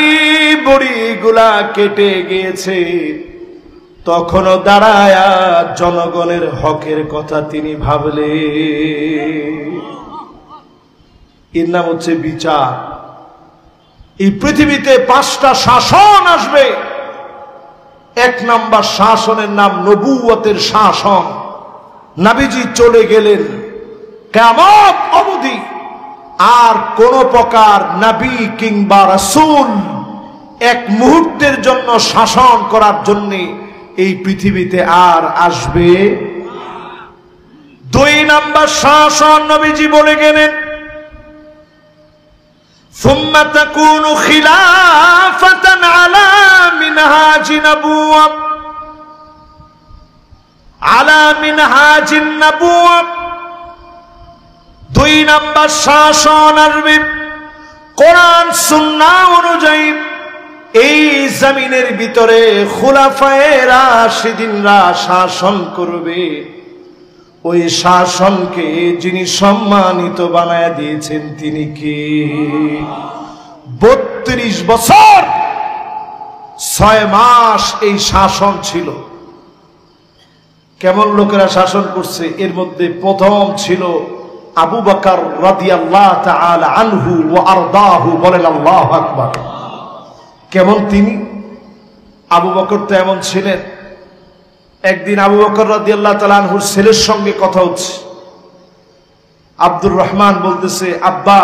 A: বড়িগুলা কেটে গিয়েছে, তখনও দাঁড়ায়া জনগণের হকের কথা তিনি ভাবলে। এর নাম হচ্ছে বিচার। এই পৃথিবীতে 5টা শাসন আসবে। 1 নাম্বার শাসনের নাম নবুয়তের শাসন। নবীজি চলে গেলেন, কিয়ামত অবধি আর কোন প্রকার নবী কিংবা রাসূল এক মুহূর্তের জন্য শাসন করার জন্য এই পৃথিবীতে আর আসবে। 2 নাম্বার শাসন নবীজি বলে গেলেন, সুম্মা তাকুনু খিলাফাতান আলা মিনহাজি নবুওয়া, আলা মিনহাজিন নবুওয়া। 2 নাম্বার শাসন আসবে, কোরআন সুন্নাহ অনুযায়ী এই জমিনের ভিতরে খুলাফায়ে রাশিদিনরা শাসন করবে। ওই শাসনকে যিনি সম্মানিত বানায় দিয়েছেন তিনি কে? 32 বছর 6 মাস এই শাসন ছিল। কেমন লোকেরা শাসন করছে? এর মধ্যে প্রথম ছিল আবু বকর রাদিয়াল্লাহু তাআলা আনহু ওয়া আরদাহু। বলেন আল্লাহু আকবার। কেমন তিনি? আবু বকর তো এমন ছিলেন, একদিন আবু বকর রাদিয়াল্লাহু তাআলা আনহুর ছেলের সঙ্গে কথা হচ্ছে। আব্দুর রহমান বলতেছে, আব্বা,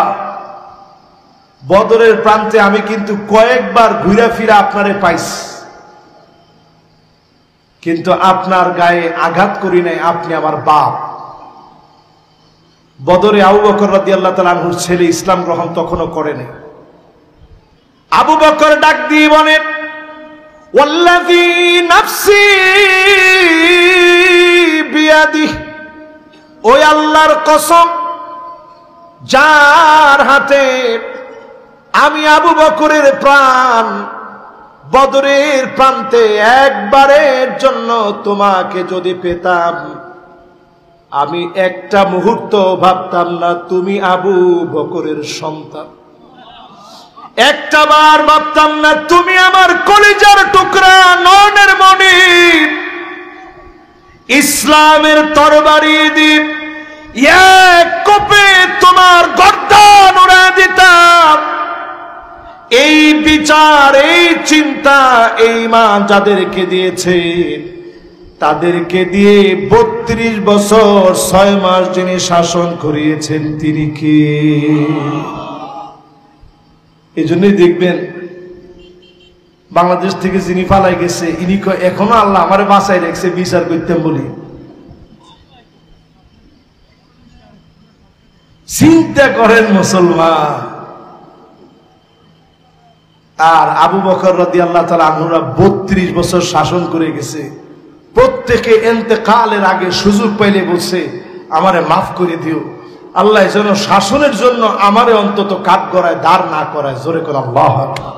A: বদরের প্রান্তে আমি কিন্তু কয়েকবার ঘুরে ফিরে আপনারে পাইছি, কিন্তু আপনার গায়ে আঘাত করি নাই, আপনি আমার বাপ। বদরে আবু বকর রাদিয়াল্লাহু তাআলা আনহুর ছেলে ইসলাম গ্রহণ তখনও করেনি। আবু বকর ডাক দিয়ে বলেন, ওয়াল্লাযী নাফসি বিয়াদিহি, ওই আল্লাহর কসম যার হাতে আমি আবু বকরের প্রাণ, বদরের প্রান্তে একবারের জন্য তোমাকে যদি পেতাম, আমি একটা মুহূর্ত ভাবতাম না তুমি আবু বকরের সন্তান। একটা বার ভাবতাম না তুমি আমার কলিজার টুকরা, নয়নের মণি, ইসলামের তরবারি দিয়ে এক কোপে তোমার গর্দান উড়ায় দিতাম। এই বিচার, এই চিন্তা এই মা যাদেরকে দিয়েছে, তাদেরকে দিয়ে 32 বছর 6 মাস যিনি শাসন করিয়েছেন তিনি কে? এই জন্যই দেখবেন বাংলাদেশ থেকে যিনি পালাই গেছে, ইনি এখনো আল্লাহ আমারে বাঁচাই রেখেছে বিচার করতেন বলি। চিন্তা করেন মুসলমান। আর আবু বকর রাদিয়াল্লাহু তাআলা আনহুরা 32 বছর শাসন করে গেছে। প্রত্যেকে ইন্তেকালের আগে সুযোগ পাইলে বলছে, আমারে মাফ করে দিও, আল্লাহ যেন শাসনের জন্য আমারে অন্তত কাঠ গড়ায় দাঁড় না করায়। জোরে করে আল্লাহু আকবার।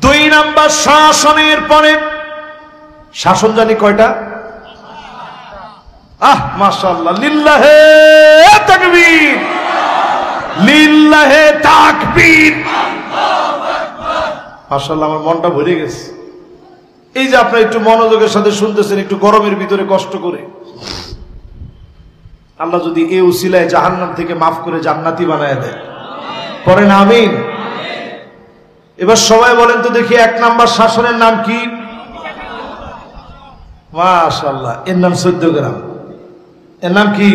A: 2 নাম্বার শাসনের পরে শাসন জানি কয়টা? মাশাআল্লাহ, লিল্লাহে তাকবীর, লিল্লাহে তাকবীর। মাশাআল্লাহ, আমার মনটা ভরে গেছে। এই যে আপনারা একটু মনোযোগের সাথে শুনতেছেন, একটু গরমের ভিতরে কষ্ট করে, আল্লাহ যদি এই উসিলায় জাহান্নাম থেকে মাফ করে জান্নাতি বানায় দেয়, পড়েন আমিন। এবার সবাই বলেন তো দেখি, 1 নাম্বার শাসনের নাম কি? মাশাআল্লাহ, এর নাম 14 গ্রাম। এর নাম কি?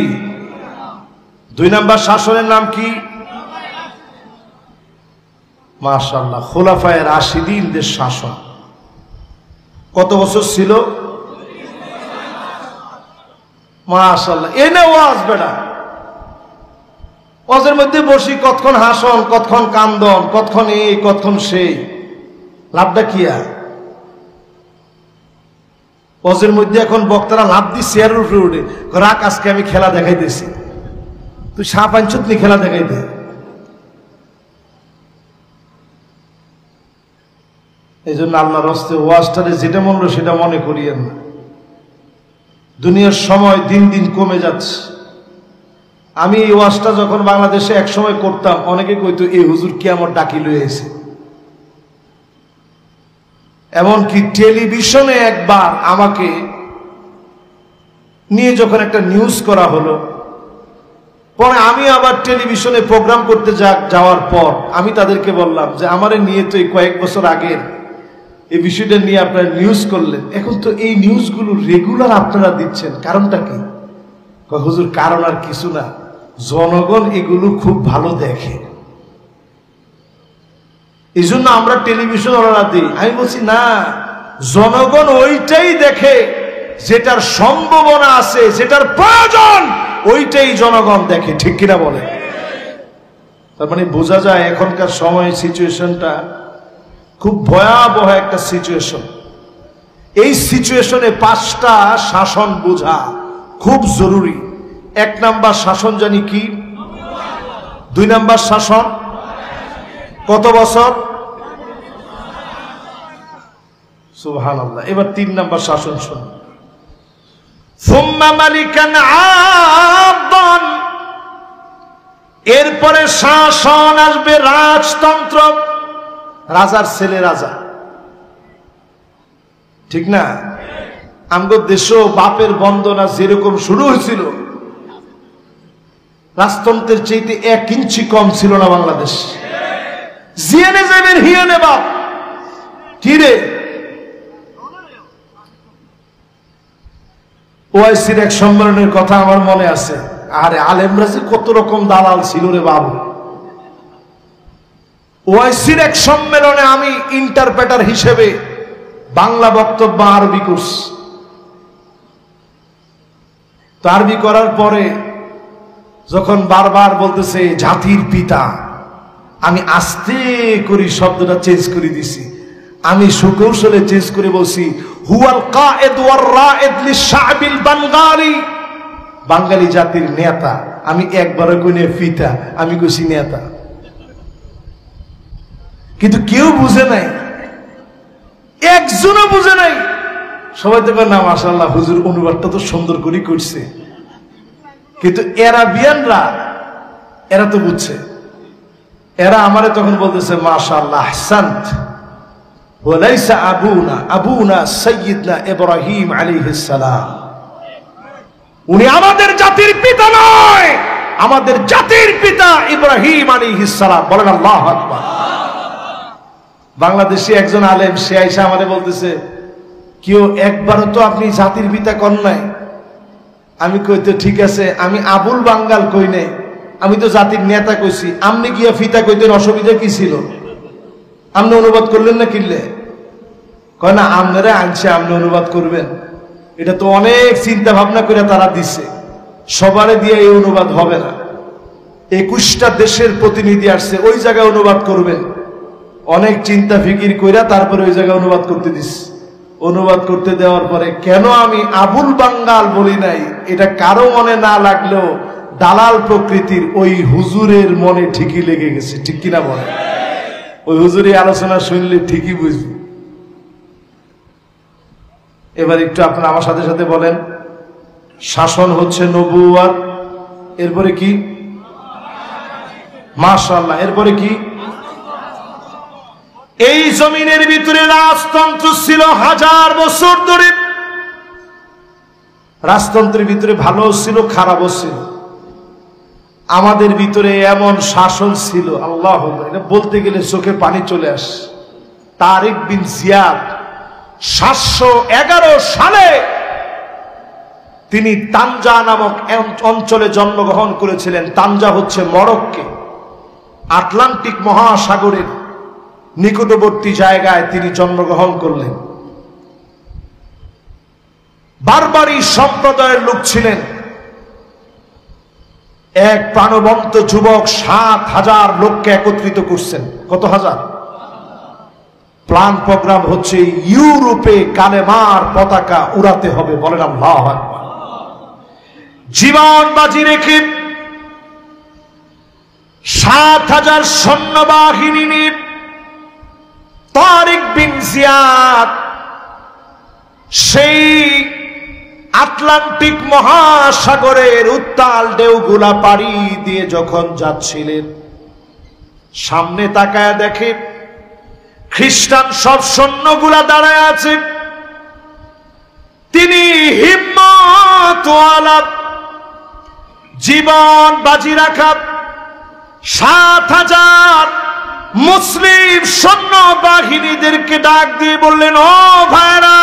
A: 2 নাম্বার শাসনের নাম কি? মাশাআল্লাহ, খোলাফায়ে রাশিদিনদের শাসন। কত বছর ছিল? মাশাআল্লাহ। এনে ওয়াজ বেটা, ওয়াজের মধ্যে বসি কতক্ষণ হাসন, কতক্ষণ কান্দন, কতক্ষণ এই কতক্ষণ সেই, লাভটা কি? আর ওয়াজের মধ্যে এখন বক্তারা লাভ দিয়ে চেয়ারের উপরে উঠে, রাখ আজকে আমি খেলা দেখাইতেছি, তুই সাপ আনছত নি খেলা দেখাইতে। এই জন্য আল্লাহর রাস্তায় ওয়াজটারে যেটা মনে সেটা মনে করিয়েন না। দুনিয়ার সময় দিন দিন কমে যাচ্ছে। আমি এই ওয়াজটা যখন বাংলাদেশে এক সময় করতাম, অনেকে কইতো এই হুজুর কি আমার ডাকি লয়ে এসে। এমনকি টেলিভিশনে একবার আমাকে নিয়ে যখন একটা নিউজ করা হলো, পরে আমি আবার টেলিভিশনে প্রোগ্রাম করতে যাওয়ার পর আমি তাদেরকে বললাম যে আমারে নিয়ে তো এই কয়েক বছর আগের এই বিষয়টা নিয়ে আপনারা নিউজ করলেন, এখন তো এই নিউজগুলো রেগুলার আপনারা দিচ্ছেন, কারণটা কি? হুজুর কারণ আর কিছু না, জনগণ এগুলো খুব ভালো দেখে, এই জন্য আমরা টেলিভিশন ওরা দিই। আমি বলছি না, জনগণ ওইটাই দেখে যেটার সম্ভাবনা আছে, যেটার প্রয়োজন, ওইটাই জনগণ দেখে, ঠিক কিনা বলে? তার মানে বোঝা যায় এখনকার সময় সিচুয়েশনটা খুব ভয়াবহ একটা সিচুয়েশন। এই সিচুয়েশনে 5টা শাসন বোঝা খুব জরুরি। 1 নাম্বার শাসন জানি কি? 2 নাম্বার শাসন কত বছর? সুবহানাল্লাহ। এবার 3 নাম্বার শাসন শুনুন। সুম্মা মালিকান আদান, এরপরে শাসন আসবে, রাজতন্ত্র, রাজার ছেলে রাজা, ঠিক না? আমগো দেশও বাপের বন্দনা যেরকম শুরু হয়েছিল, রাজতন্ত্রের চাইতে 1 ইঞ্চি কম ছিল না বাংলাদেশ। জিয়ানে যাবেন হিয়ানে বাপ, কি রে? ওআইসির এক সম্মেলনের কথা আমার মনে আছে। আরে আলেমরা যে কত রকম দালাল ছিল রে বাবু। ওআইসির এক সম্মেলনে আমি ইন্টারপ্রেটার হিসেবে বাংলা বক্তব্য আরবি করছি। তো আরবি করার পরে যখন বারবার বলতেছে জাতির পিতা, আমি আস্তে করে শব্দটা চেঞ্জ করে দিছি। আমি সুকৌশলে চেঞ্জ করে বলছি হুয়াল কায়েদ ওয়ার রায়েদ লিশাবিল বাঙ্গালী, বাঙালি জাতির নেতা। আমি একবারও কইনি পিতা, আমি কইছি নেতা। কিন্তু কেউ বুঝে নাই, একজনও বুঝে নাই। সবাই তো না মাশাআল্লাহ হুজুর অনুবাদটা তো সুন্দর করে করছে, কিন্তু এরাবিয়ানরা এরা তো বুঝছে। এরা আমারে তখন বলতেছে মাশাআল্লাহ আহসানত, ওয়ালাইসা আবুনা সাইয়্যিদনা ইব্রাহিম আলাইহিস সালাম। উনি আমাদের জাতির পিতা নয়, আমাদের জাতির পিতা ইব্রাহিম আলাইহিস সালাম। বলেন আল্লাহু আকবার। বাংলাদেশে একজন আলেম সে আইসা আমারে বলতেছে, কেউ একবারও তো আপনি জাতির পিতা কন নাই। আমি কইতে ঠিক আছে, আমি আবুল বাঙ্গাল কই নাই, আমি তো জাতির নেতা কইছি। আপনি গিয়া ফিতা কইতেন, অসুবিধা কি ছিল? আপনি অনুবাদ করলেন না কিনলে? কয় না আপনারা আনছে, আপনি অনুবাদ করবেন। এটা তো অনেক চিন্তা ভাবনা করে তারা দিছে, সবারে দিয়ে এই অনুবাদ হবে না। 21টা দেশের প্রতিনিধি আসছে, ওই জায়গায় অনুবাদ করবেন। অনেক চিন্তা ফিকির কইরা তারপরে ওই জায়গায় অনুবাদ করতে দিস। অনুবাদ করতে দেওয়ার পরে কেন আমি আবুল বাঙ্গাল বলি নাই, এটা কারো মনে না লাগলেও দালাল প্রকৃতির ওই হুজুরের মনে ঠিকই লেগে গেছে, ঠিক কিনা বলে? ওই হুজুরের আলোচনা শুনলে ঠিকই বুঝবে। এবার একটু আপনারা আমার সাথে সাথে বলেন, শাসন হচ্ছে নবুয়ত, এরপরে কি? মাশাআল্লাহ, এরপরে কি? এই জমিনের ভিতরে রাজতন্ত্র ছিল 1000 বছর ধরে। রাজতন্ত্রের ভিতরে ভালো ছিল, খারাপও ছিল। আমাদের ভিতরে এমন শাসন ছিল, আল্লাহ এটা বলতে গেলে চোখে পানি চলে আসে। তারিক বিন জিয়াদ 711 সালে তিনি তানজা নামক অঞ্চলে জন্মগ্রহণ করেছিলেন। তানজা হচ্ছে মরক্কো, আটলান্টিক মহাসাগরের নিকটবর্তী জায়গায় তিনি জন্মগ্রহণ করলেন। বারবারি সম্প্রদায়ের লোক ছিলেন। এক প্রাণবন্ত যুবক 7000 লোককে একত্রিত করছেন। কত হাজার? প্ল্যান প্রোগ্রাম হচ্ছে ইউরোপে কালেমার পতাকা উড়াতে হবে। বলেন আল্লাহু আকবার। জীবন বাজি রেখে 7000 সৈন্যবাহিনী নিয়ে তারিক বিন জিয়াদ সেই আটলান্টিক মহাসাগরের উত্তাল ঢেউগুলা পাড়ি দিয়ে যখন যাচ্ছিলেন, সামনে তাকায় দেখে খ্রিস্টান সব সৈন্যগুলা দাঁড়ায় আছে। তিনি হিম্মতওয়ালা, জীবন বাজি রাখা 7000 মুসলিম সৈন্য বাহিনীদেরকে ডাক দিয়ে বললেন, ও ভাইরা,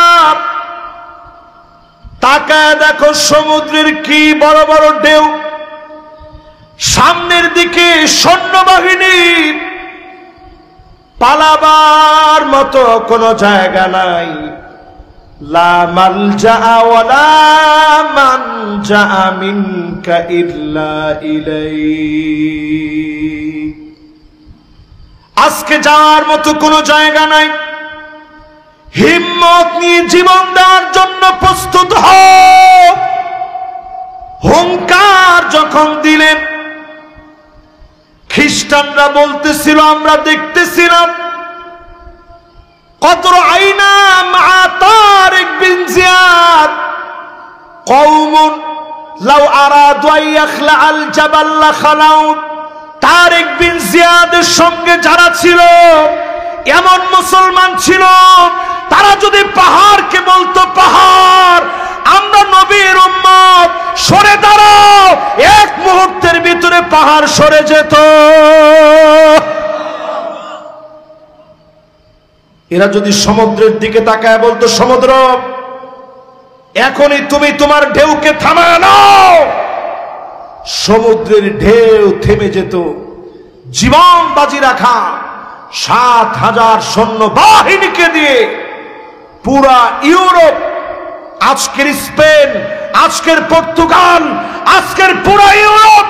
A: তাকায় দেখো সমুদ্রের কি বড় বড় ঢেউ, সামনের দিকে সৈন্যবাহিনী, পালাবার মতো কোনো জায়গা নাই। লা মালজা ওয়ালা মানজা মিনকা ইল্লা ইলাইক। আজকে যাওয়ার মতো কোনো জায়গা নাই। হিম্মত নিয়ে জীবন দেওয়ার জন্য প্রস্তুত হও। হুঙ্কার যখন দিলেন, খ্রিস্টানরা বলতেছিল, আমরা দেখতেছিলাম কত আইনা মা তারিক বিন জিয়াদ, কওমুন লাউ আরাদু আইয়াখলা আল জাবাল লাখালাউ। তারেক বিন জিয়াদের সঙ্গে যারা ছিল এমন মুসলমান ছিল, তারা যদি পাহাড়কে বলতো পাহাড় আমরা নবীর উম্মত সরে দাঁড়াও, এক মুহূর্তের ভিতরে পাহাড় সরে যেত। এরা যদি সমুদ্রের দিকে তাকায় বলতো সমুদ্র এখনই তুমি তোমার ঢেউকে থামায় নাও, সমুদ্রের ঢেউ থেমে যেত। জীবন বাজি রাখা ৭,০০০ সৈন্য বাহিনীকে দিয়ে পুরা ইউরোপ, আজকের স্পেন, আজকের পর্তুগাল, আজকের পুরা ইউরোপ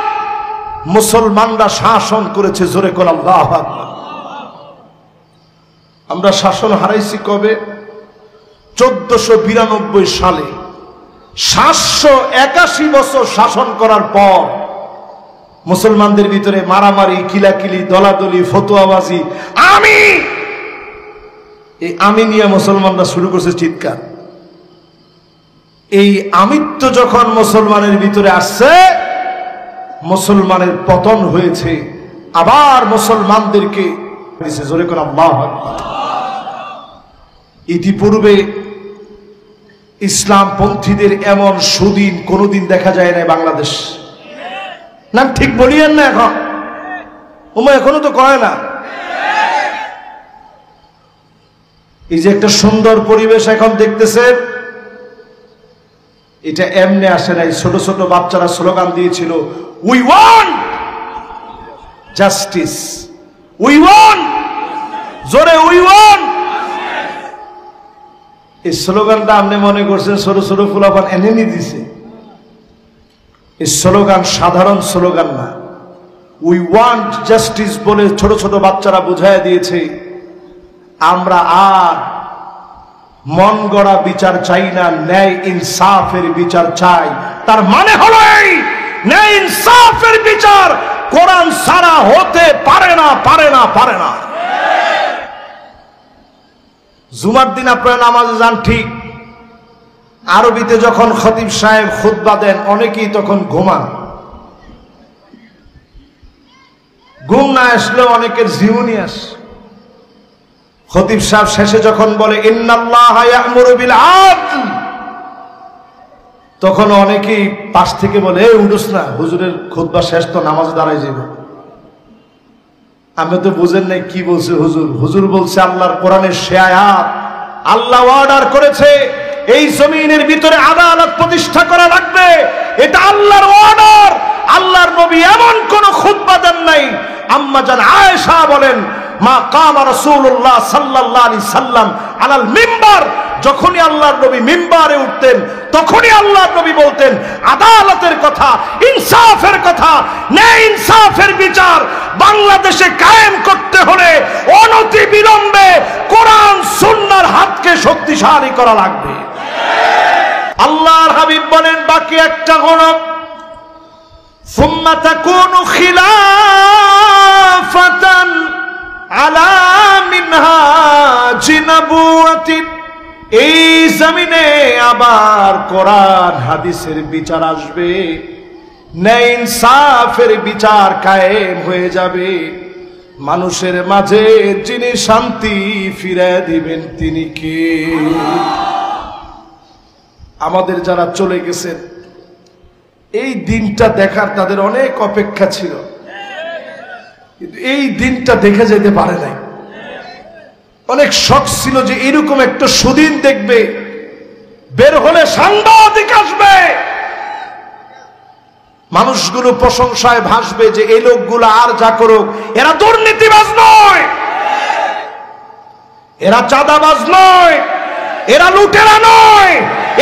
A: মুসলমানরা শাসন করেছে। জোরে কোন আল্লাহু আকবার। আমরা শাসন হারাইছি কবে? 1492 সালে। 781 বছর শাসন করার পর মুসলমানদের ভিতরে মারামারি, কিলাকিলি, দলাদলি, ফতোয়াবাজি, আমি নিয়ে মুসলমানরা শুরু করছে চিৎকার। এই আমিত্ব যখন মুসলমানের ভিতরে আসছে, মুসলমানের পতন হয়েছে। আবার মুসলমানদেরকে জোরে করে আল্লাহু আকবার। ইতিপূর্বে ইসলাম পন্থীদের এমন সুদিন কোনোদিন দেখা যায় না বাংলাদেশ। না ঠিক বলিয়েন না? এখন এখনো তো কয় না। এই যে একটা সুন্দর পরিবেশ এখন দেখতেছেন, এটা এমনি আসে নাই। ছোট ছোট বাচ্চারা স্লোগান দিয়েছিল, we want justice, we want, জোরে উই ওয়ান্ট। এই স্লোগানটা আপনি মনে করছেন ছোট ছোট ফুলাফান এনে দিছে। এই স্লোগান সাধারণ স্লোগান না। উই ওয়ান্ট জাস্টিস বলে ছোট ছোট বাচ্চারা বুঝাইয়া দিয়েছে আমরা আর মন গড়া বিচার চাই না, ন্যায় ইনসাফের বিচার চাই। তার মানে হলো এই ন্যায় ইনসাফের বিচার কোরআন ছাড়া হতে পারে না, পারে না, পারে না। জুমার দিন আপনারা নামাজে যান ঠিক, আরবিতে যখন খতিব সাহেব খুতবা দেন অনেকেই তখন ঘুমান। ঘুম না আসলেও অনেকের জীবনী আসে। খতিব সাহেব শেষে যখন বলে ইন্নাল্লাহা ইয়া'মুরু বিল আদল, তখন অনেকেই পাশ থেকে বলে এই উঠোস না, হুজুরের খুতবা শেষ তো নামাজে দাঁড়ায় যাবে। আমি তো বুঝেন নাই কি বলছে হুজুর। হুজুর বলছে আল্লাহর কোরআনের সে আয়াত, আল্লাহ অর্ডার করেছে এই জমিনের ভিতরে আদালত প্রতিষ্ঠা করা লাগবে, এটা আল্লাহর অর্ডার। আল্লাহর নবী এমন কোন খুতবা দেন নাই। আম্মা জান আয়েশা বলেন মা কামা রাসূলুল্লাহ সাল্লাল্লাহু আলাইহি সাল্লাম আলাল মিম্বার, যখনই আল্লাহর নবী মিম্বারে উঠতেন তখনই আল্লাহর নবী বলতেন আদালতের কথা, ইনসাফের কথা, ন্যায় ইনসাফের বিচার বাংলাদেশে কায়েম করতে হলে অনতি বিলম্বে কোরআন সুন্নাহর হাতকে শক্তিশালী করা লাগবে। আল্লাহর হাবিব বলেন বাকি একটা গণক সুম্মা তাকুনু খিলাফাতান আলা মিনহাজি নবুওয়াতিন, এই জমিনে আবার কোরআন হাদিসের বিচার আসবে, ন্যায় ইনসাফের বিচার কায়েম হয়ে যাবে। মানুষের মাঝে যিনি শান্তি ফিরে দিবেন তিনি কে? আমাদের যারা চলে গেছেন এই দিনটা দেখার তাদের অনেক অপেক্ষা ছিল, কিন্তু এই দিনটা দেখে যেতে পারে নাই। অনেক শখ ছিল যে এরকম একটা সুদিন দেখবে, বের হলে সাংবাদিক আসবে, মানুষগুলো প্রশংসায় ভাসবে যে এই লোকগুলো আর যা করুক এরা দুর্নীতিবাজ নয়, এরা চাঁদাবাজ নয়, এরা লুটেরা নয়,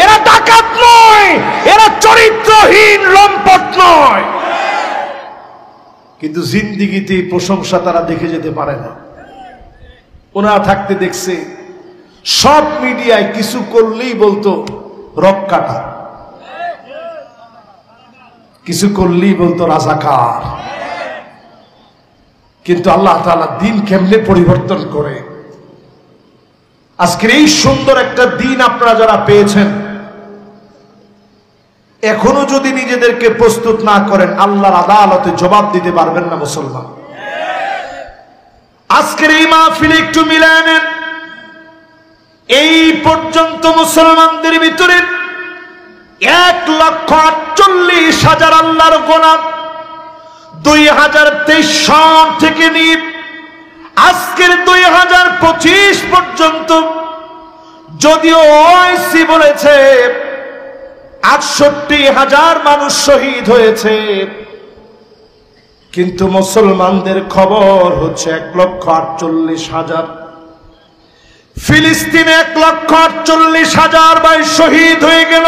A: এরা ডাকাত নয়, এরা চরিত্রহীন লম্পট নয়। কিন্তু জিন্দিগিতে প্রশংসা তারা দেখে যেতে পারে না। ওনারা থাকতে দেখছে সব মিডিয়ায় কিছু করলেই বলতো রক কাটা, কিছু করলেই বলতো রাজাকার। কিন্তু আল্লাহ তাআলা দিন কেমনে পরিবর্তন করে। আজকের এই সুন্দর একটা দিন আপনারা যারা পেয়েছেন, এখনো যদি নিজেদেরকে প্রস্তুত না করেন, আল্লাহর আদালতে জবাব দিতে পারবেন না মুসলমান। আজকের এই মাহফিলে একটু মিলায় নেন। এই পর্যন্ত মুসলমানদের ভিতরে 1,48,000 আল্লাহর গোলাম 2023 সাল থেকে নিয়ে আজকের 2025 পর্যন্ত, যদিও ওআইসি বলেছে 68,000 মানুষ শহীদ হয়েছে, কিন্তু মুসলমানদের খবর হচ্ছে 1,48,000। ফিলিস্তিনে 1,48,000 ভাই শহীদ হয়ে গেল।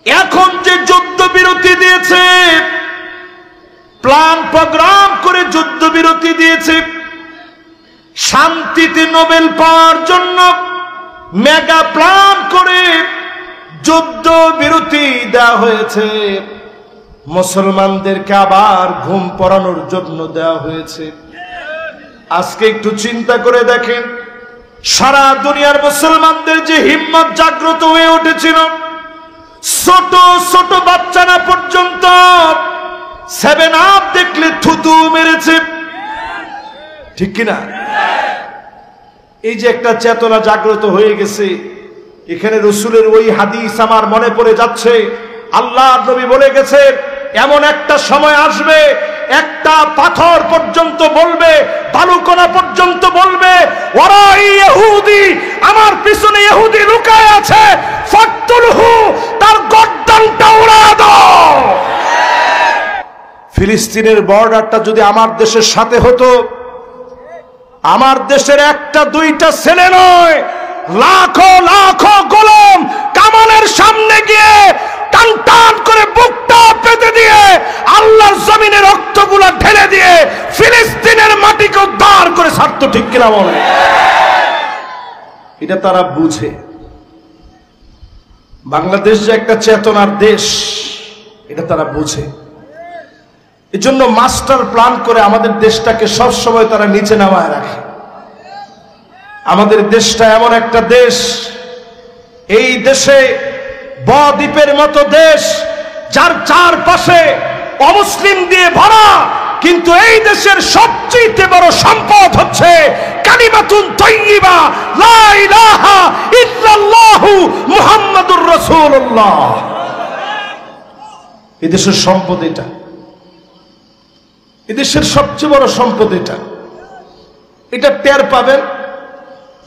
A: এখন যে যুদ্ধবিরতি দিয়েছে, প্ল্যান প্রোগ্রাম করে যুদ্ধবিরতি দিয়েছে, শান্তিতে নোবেল পাওয়ার জন্য মেগা প্ল্যান করে যুদ্ধবিরতি দেওয়া হয়েছে, মুসলমানদেরকে আবার ঘুম পড়ানোর জন্য দেওয়া হয়েছে। আজকে একটু চিন্তা করে দেখেন, সারা দুনিয়ার মুসলমানদের যে হিম্মত জাগ্রত হয়ে উঠেছিল, ছোট ছোট বাচ্চারা পর্যন্ত 7 আপ দেখলে থুতু মেরেছে, ঠিক কিনা? এই যে একটা চেতনা জাগ্রত হয়ে গেছে, এখানে রসুলের ওই হাদিস আমার মনে পড়ে যাচ্ছে। আল্লাহর নবী বলে গেছে, এমন একটা সময় আসবে, একটা পাথর পর্যন্ত বলবে, বালুকণা পর্যন্ত বলবে, ওরা ইহুদি, আমার পিছনে ইহুদি লুকায় আছে, ফাকতুলহু, তার গর্দানটা উড়ায় দাও। ফিলিস্তিনের বর্ডারটা যদি আমার দেশের সাথে হতো, আমার দেশের একটা দুইটা ছেলে নয়, লাখো লাখো গোলাম কামানের সামনে গিয়ে টান টান করে বুকটা পেতে দিয়ে আল্লাহর জমিনে রক্তগুলো ঢেলে দিয়ে ফিলিস্তিনের মাটিকে উদ্ধার করে ছাড়তো, ঠিক কিনা বলে? এটা তারা বুঝে। বাংলাদেশ যে একটা চেতনার দেশ, এটা তারা বুঝে। এজন্য মাস্টার প্ল্যান করে আমাদের দেশটাকে সব সময় তারা নিচে নামায় রাখে। আমাদের দেশটা এমন একটা দেশ, এই দেশে বদ্বীপের মতো দেশ, যার চারপাশে অমুসলিম দিয়ে ভরা, কিন্তু এই দেশের সবচেয়ে বড় সম্পদ হচ্ছে কালিমাতুন তাইয়্যিবা, লা ইলাহা ইল্লাল্লাহু মুহাম্মাদুর রাসূলুল্লাহ। এই দেশের সম্পদ এটা, এদেশের সবচেয়ে বড় সম্পদ এটা। এটা টের পাবেন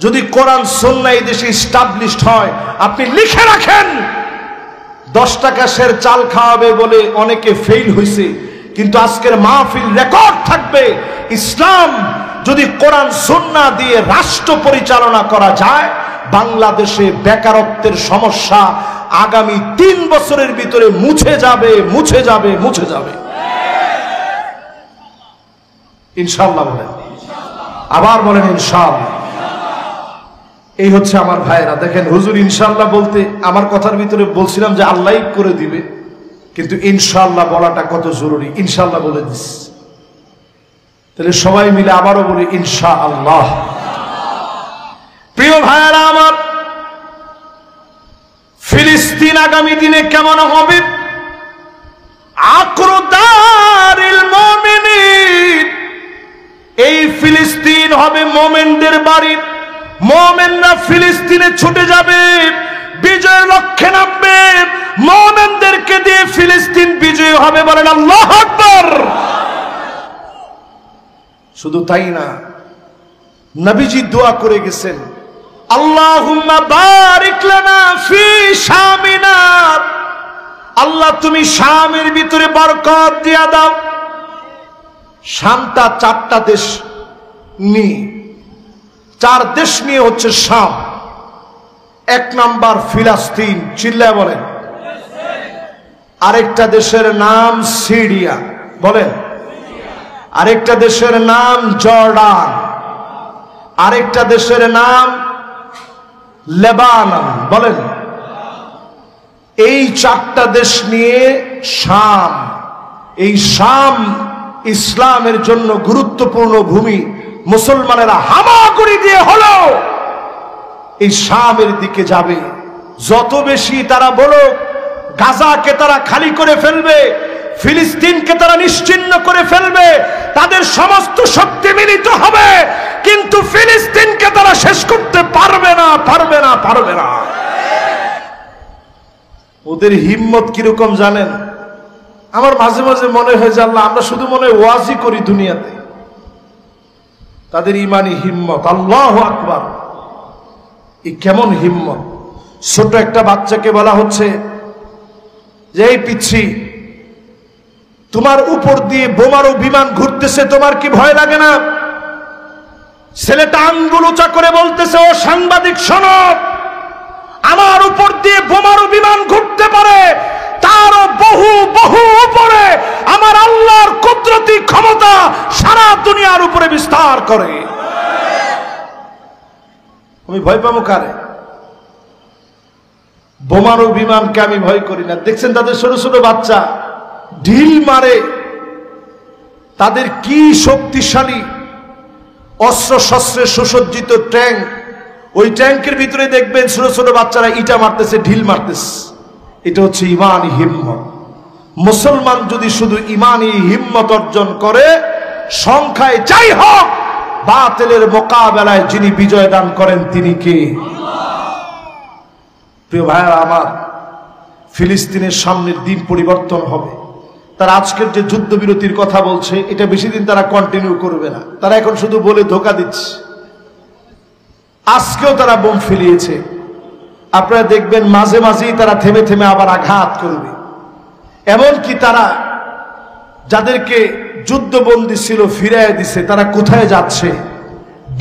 A: যদি কোরআন সুন্নাহ এই দেশে এস্টাবলিশড হয়। আপনি লিখে রাখেন, 10 টাকা সের চাল খাওয়াবে বলে অনেকে ফেল হয়েছে, কিন্তু আজকের মাহফিল রেকর্ড থাকবে। ইসলাম যদি কোরআন সুন্নাহ দিয়ে রাষ্ট্র পরিচালনা করা যায়, বাংলাদেশে বেকারত্বের সমস্যা আগামী 3 বছরের ভিতরে মুছে যাবে, মুছে যাবে, মুছে যাবে ইনশাআল্লাহ। বলেন, আবার বলেন ইনশাআল্লাহ। এই হচ্ছে আমার ভাইয়েরা। দেখেন হুজুর ইনশাআল্লাহ বলতে, আমার কথার ভিতরে বলছিলাম যে আল্লাহই করে দিবে, কিন্তু ইনশাআল্লাহ বলাটা কত জরুরি। ইনশাআল্লাহ বলে দিস, তাহলে সবাই মিলে আবারও বলি ইনশাআল্লাহ। প্রিয় ভাইয়েরা আমার, ফিলিস্তিন আগামী দিনে কেমন হবে? আকরুদারিল মুমিনিন, এই ফিলিস্তিন হবে মোমেনদের বাড়ি। মোমেনরা ফিলিস্তিনে ছুটে যাবে, বিজয় লক্ষ্যে নামবে, মোমেনদেরকে দিয়ে ফিলিস্তিন বিজয় হবে। বলেন আল্লাহু আকবার। শুধু তাই না, নবীজি দোয়া করে গেছেন, আল্লাহুম্মা বারিক লানা ফি শামিনা, আল্লাহ তুমি শামের ভিতরে বরকত দিয়া দাও। শামটা 4টা দেশ নিয়ে, 4 দেশ নিয়ে হচ্ছে শাম। 1 নাম্বার ফিলিস্তিন, চিল্লায় বলেন। আরেকটা দেশের নাম সিরিয়া, বলেন। আরেকটা দেশের নাম জর্ডান, আরেকটা দেশের নাম লেবানন, বলেন। এই 4টা দেশ নিয়ে শাম। এই শাম ইসলামের জন্য গুরুত্বপূর্ণ ভূমি। মুসলমানেরা হামাগুড়ি দিয়ে হলো এই শামের দিকে যাবে। যত বেশি তারা বলুক গাজাকে তারা খালি করে ফেলবে, ফিলিস্তিনকে তারা নিশ্চিহ্ন করে ফেলবে, তাদের সমস্ত শক্তি মিলিত হবে, কিন্তু ফিলিস্তিনকে তারা শেষ করতে পারবে না, পারবে না, পারবে না। ওদের হিম্মত কিরকম জানেন? আমার মাঝে মাঝে মনে হয় যে আল্লাহ, আমরা শুধু মনে হয় ওয়াজি করি দুনিয়াতে, তাদের ইমানি হিম্মত, আল্লাহু আকবার! এই কেমন হিম্মত! ছোট একটা বাচ্চাকে বলা হচ্ছে যে এই পিচ্ছি, তোমার উপর দিয়ে বোমারও বিমান ঘুরতেছে, তোমার কি ভয় লাগে না? ছেলেটা আঙ্গুল উঁচা করে বলতেছে, ও সাংবাদিক শোনো, আমার উপর দিয়ে বোমারও বিমান ঘুরতে পারে, তারও বহু বহু উপরে আমার আল্লাহর কুদরতি ক্ষমতা সারা দুনিয়ার উপরে বিস্তার করে। আমি ভয় পাবো কারে? বোমারও বিমানকে আমি ভয় করি না। দেখছেন তাদের ছোট ছোট বাচ্চা ঢিল মারে, তাদের কি শক্তিশালী অস্ত্র শস্ত্রে সুসজ্জিত ট্যাঙ্ক, ওই ট্যাঙ্কের ভিতরে দেখবেন ছোট ছোট বাচ্চারা ইটা মারতেছে, ঢিল মারতেছে। এটা হচ্ছে ইমানি হিম্মত। মুসলমান যদি শুধু ইমানি হিম্মত অর্জন করে, সংখ্যায় যাই হোক, বাতিলের মোকাবেলায় যিনি বিজয় দান করেন তিনি কে? প্রিয় ভাইরা আমার, ফিলিস্তিনের সামনের দিন পরিবর্তন হবে। তারা আজকের যে যুদ্ধবিরতির কথা বলছে, এটা বেশি দিন তারা কন্টিনিউ করবে না। তারা এখন শুধু বলে ধোঁকা দিচ্ছে। আজকেও তারা বোম ফেলিয়েছে, আপনারা দেখবেন মাঝে মাঝেই তারা থেমে থেমে আবার আঘাত করবে। এমনকি তারা যাদেরকে যুদ্ধবন্দী ছিল ফিরিয়ে দিছে, তারা কোথায় যাচ্ছে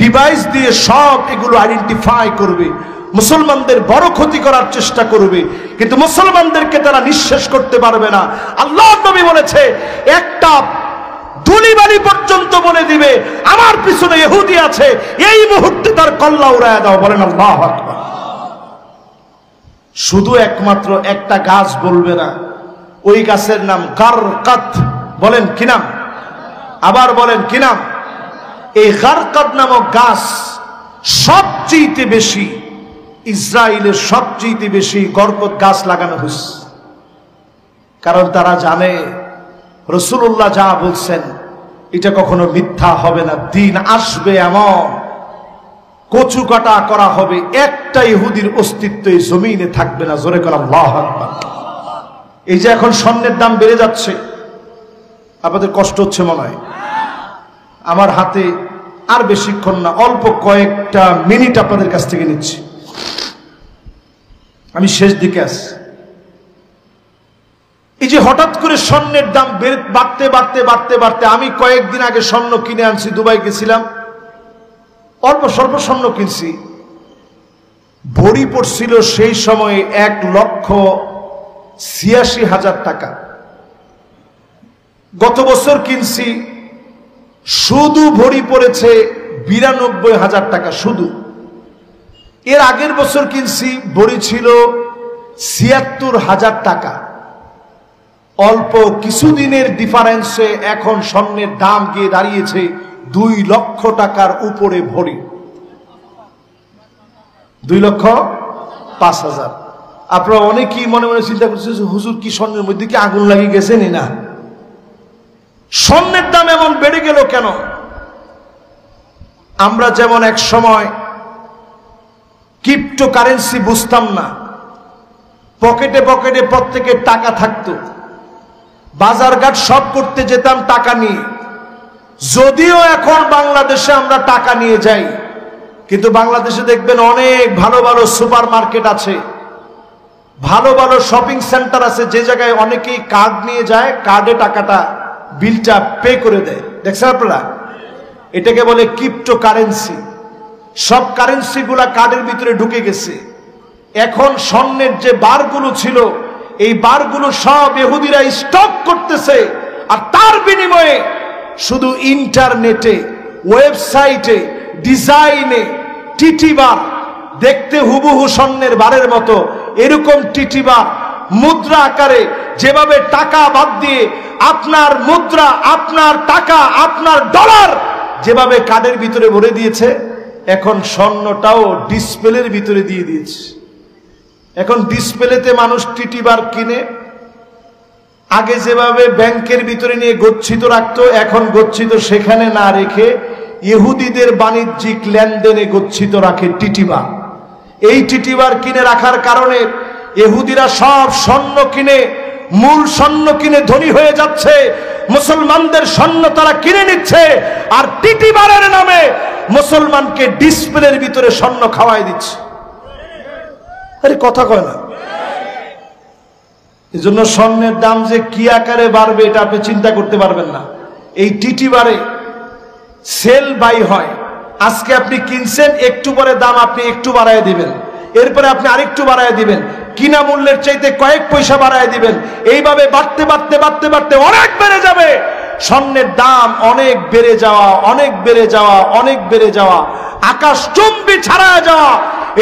A: ডিভাইস দিয়ে সব এগুলো আইডেন্টিফাই করবে, মুসলমানদের বড় ক্ষতি করার চেষ্টা করবে, কিন্তু মুসলমানদেরকে তারা নিঃশেষ করতে পারবে না। আল্লাহর নবী বলেছে, একটা ধুলিবালি পর্যন্ত বলে দিবে আমার পিছনে ইহুদি আছে, এই মুহূর্তে তার কল্লা উড়ায় দাও। বলেন আল্লাহু আকবার। শুধু একমাত্র একটা গাছ বলবে না, ওই গাছের নাম গারকাত। বলেন কি নাম? আবার বলেন কি নাম? এই গারকাত নামক গাছ সবচেয়ে বেশি, ইসরায়েলের সবচেয়ে বেশি গরকত গাছ লাগানো হয়েছে। কারণ তারা জানে রাসূলুল্লাহ যা বলছেন এটা কখনো মিথ্যা হবে না। দিন আসবে এমন কচু কাটা করা হবে, একটা ইহুদির অস্তিত্ব এই জমিনে থাকবে না। জোরে করে আল্লাহু আকবার। এই যে এখন স্বর্ণের দাম বেড়ে যাচ্ছে, আপনাদের কষ্ট হচ্ছে মনে হয়। আমার হাতে আর বেশিক্ষণ না, অল্প কয়েকটা মিনিট আপনাদের কাছ থেকে নিচ্ছি, আমি শেষ দিকে আসি। এই যে হঠাৎ করে স্বর্ণের দাম বাড়তে বাড়তে বাড়তে বাড়তে, আমি কয়েকদিন আগে স্বর্ণ কিনে আনছি, দুবাই গেছিলাম, অল্প স্বল্প স্বর্ণ কিনছি। ভরি পড়ছিল সেই সময়ে 1,86,000 টাকা। গত বছর কিনছি, শুধু ভরি পড়েছে 92,000 টাকা শুধু। এর আগের বছর কিনছি, ভরি ছিল 76,000 টাকা। অল্প কিছুদিনের ডিফারেন্সে এখন স্বর্ণের দাম গিয়ে দাঁড়িয়েছে 2 লক্ষ টাকার উপরে ভরি। 2,05,000। আপনারা অনেকেই মনে মনে চিন্তা করছেন, হুজুর কি স্বর্ণের মধ্যে কি আগুন লাগিয়ে গেছেন? না, স্বর্ণের দাম এমন বেড়ে গেল কেন? আমরা যেমন এক সময় ক্রিপ্টোকারেন্সি বুঝতাম না, পকেটে পকেটে প্রত্যেকের টাকা থাকতো, বাজারঘাট সব করতে যেতাম টাকা নিয়ে। যদিও এখন বাংলাদেশে আমরা টাকা নিয়ে যাই, কিন্তু বাংলাদেশে দেখবেন অনেক ভালো ভালো সুপার মার্কেট আছে, ভালো ভালো শপিং সেন্টার আছে, যে জায়গায় অনেকেই কার্ড নিয়ে যায়, কার্ডে টাকাটা বিলটা পে করে দেয়। দেখছেন আপনারা? এটাকে বলে ক্রিপ্টোকারেন্সি। সব কারেন্সি গুলা কার্ডের ভিতরে ঢুকে গেছে। এখন স্বর্ণের যে বারগুলো ছিল, এই বারগুলো সব ইহুদিরা স্টক করতেছে, আর তার বিনিময়ে শুধু ইন্টারনেটে, ওয়েবসাইটে, ডিজাইনে টিটিবার, দেখতে হুবহু স্বর্ণের বারের মতো, এরকম টিটিবার মুদ্রা আকারে, যেভাবে টাকা বাদ দিয়ে আপনার মুদ্রা, আপনার টাকা, আপনার ডলার যেভাবে কার্ডের ভিতরে ভরে দিয়েছে, এখন স্বর্ণটাও ডিসপ্লের ভিতরে দিয়ে দিয়েছে। এখন ডিসপ্লেতে মানুষ টিটিবার কিনে। আগে যেভাবে ব্যাংকের ভিতরে নিয়ে গচ্ছিত রাখতো, এখন গচ্ছিত সেখানে না রেখে ইহুদিদের বাণিজ্যিক লেনদেনে গচ্ছিত রাখে টিটিবার। এই টিটিবার কিনে রাখার কারণে ইহুদিরা সব স্বর্ণ কিনে, মূল স্বর্ণ কিনে ধনী হয়ে যাচ্ছে। মুসলমানদের স্বর্ণ তারা কিনে নিচ্ছে, আর টিটিবারের নামে মুসলমানকে ডিসপ্লের ভিতরে স্বর্ণ খাওয়াই দিচ্ছে। আরে কথা কয় না। এই জন্য স্বর্ণের দাম যে কি আকারে বাড়বে এটা আপনি চিন্তা করতে পারবেন না। এই টিটিবারে সেল বাই হয়। আজকে আপনি কিনছেন, একটু পরে দাম আপনি একটু বাড়ায় দিবেন, এরপরে আপনি আরেকটু বাড়ায় দিবেন, কিনা মূল্যের চাইতে কয়েক পয়সা বাড়ায় দিবেন। এইভাবে বাড়তে বাড়তে বাড়তে বাড়তে অনেক বেড়ে যাবে। স্বর্ণের দাম অনেক বেড়ে যাওয়া, অনেক বেড়ে যাওয়া, অনেক বেড়ে যাওয়া, আকাশচুম্বী ছাড়ায় যাওয়া,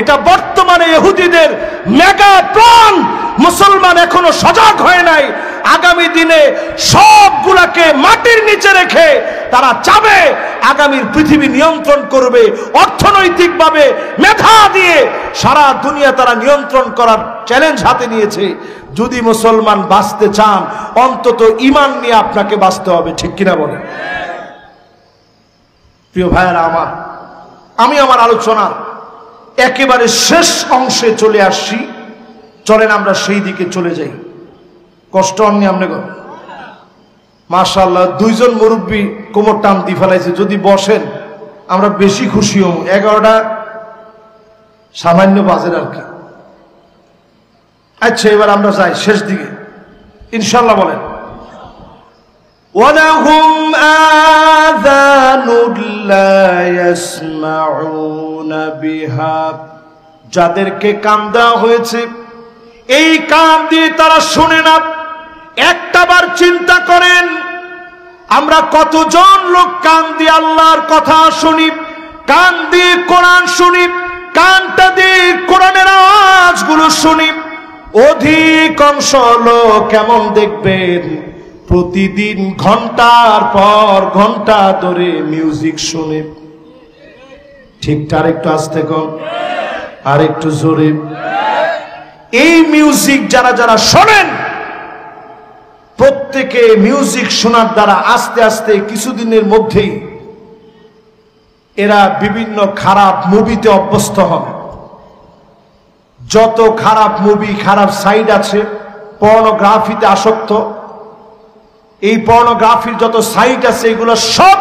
A: এটা বর্তমানে ইহুদিদের মেগা প্ল্যান। মুসলমান এখনো সজাগ হয় নাই। আগামী দিনে সবগুলাকে মাটির নিচে রেখে তারা চাবে আগামীর পৃথিবী নিয়ন্ত্রণ করবে, অর্থনৈতিকভাবে মেধা দিয়ে সারা দুনিয়া তারা নিয়ন্ত্রণ করার চ্যালেঞ্জ হাতে নিয়েছে। যদি মুসলমান বাঁচতে চান, অন্তত ঈমান নিয়ে আপনাকে বাঁচতে হবে, ঠিক কিনা বলেন? প্রিয় ভাইয়েরা আমার, আমি আমার আলোচনা একেবারে শেষ অংশে চলে আসছি। চলেন আমরা সেই দিকে চলে যাই। কষ্ট হননি আপনাকে? মাশাআল্লাহ, দুইজন মুরব্বী কোমর টান দিয়ে ফেলাইছে। যদি বসেন আমরা বেশি খুশি হব। 11টা সামান্য বাজে আর কি। আচ্ছা, এবার আমরা যাই শেষ দিকে ইনশাআল্লাহ। বলেন, ওয়ালাহুম আযানুন লা ইয়াসমাউনা বিহা, যাদেরকে কান দেওয়া হয়েছে এই কান দিয়ে তারা শুনে না। একটাবার চিন্তা করেন, আমরা কতজন লোক কান দিয়ে আল্লাহর কথা শুনি, কান দিয়ে কোরআন শুনি, কানটা দিয়ে কোরআনের আওয়াজগুলো শুনি। অধিকাংশ লোক কেমন দেখবেন, প্রতিদিন ঘন্টার পর ঘন্টা ধরে মিউজিক শুনে। ঠিকঠাক একটু আস্তে কম, আর একটু জোরে। এই মিউজিক যারা যারা শোনেন, প্রত্যেকে মিউজিক শোনার দ্বারা আস্তে আস্তে কিছুদিনের মধ্যেই এরা বিভিন্ন খারাপ মুভিতে অভ্যস্ত হবে। যত খারাপ মুভি, খারাপ সাইড আছে, পর্নোগ্রাফিতে আসক্ত, এই পর্নোগ্রাফির যত সাইট আছে, এগুলো সব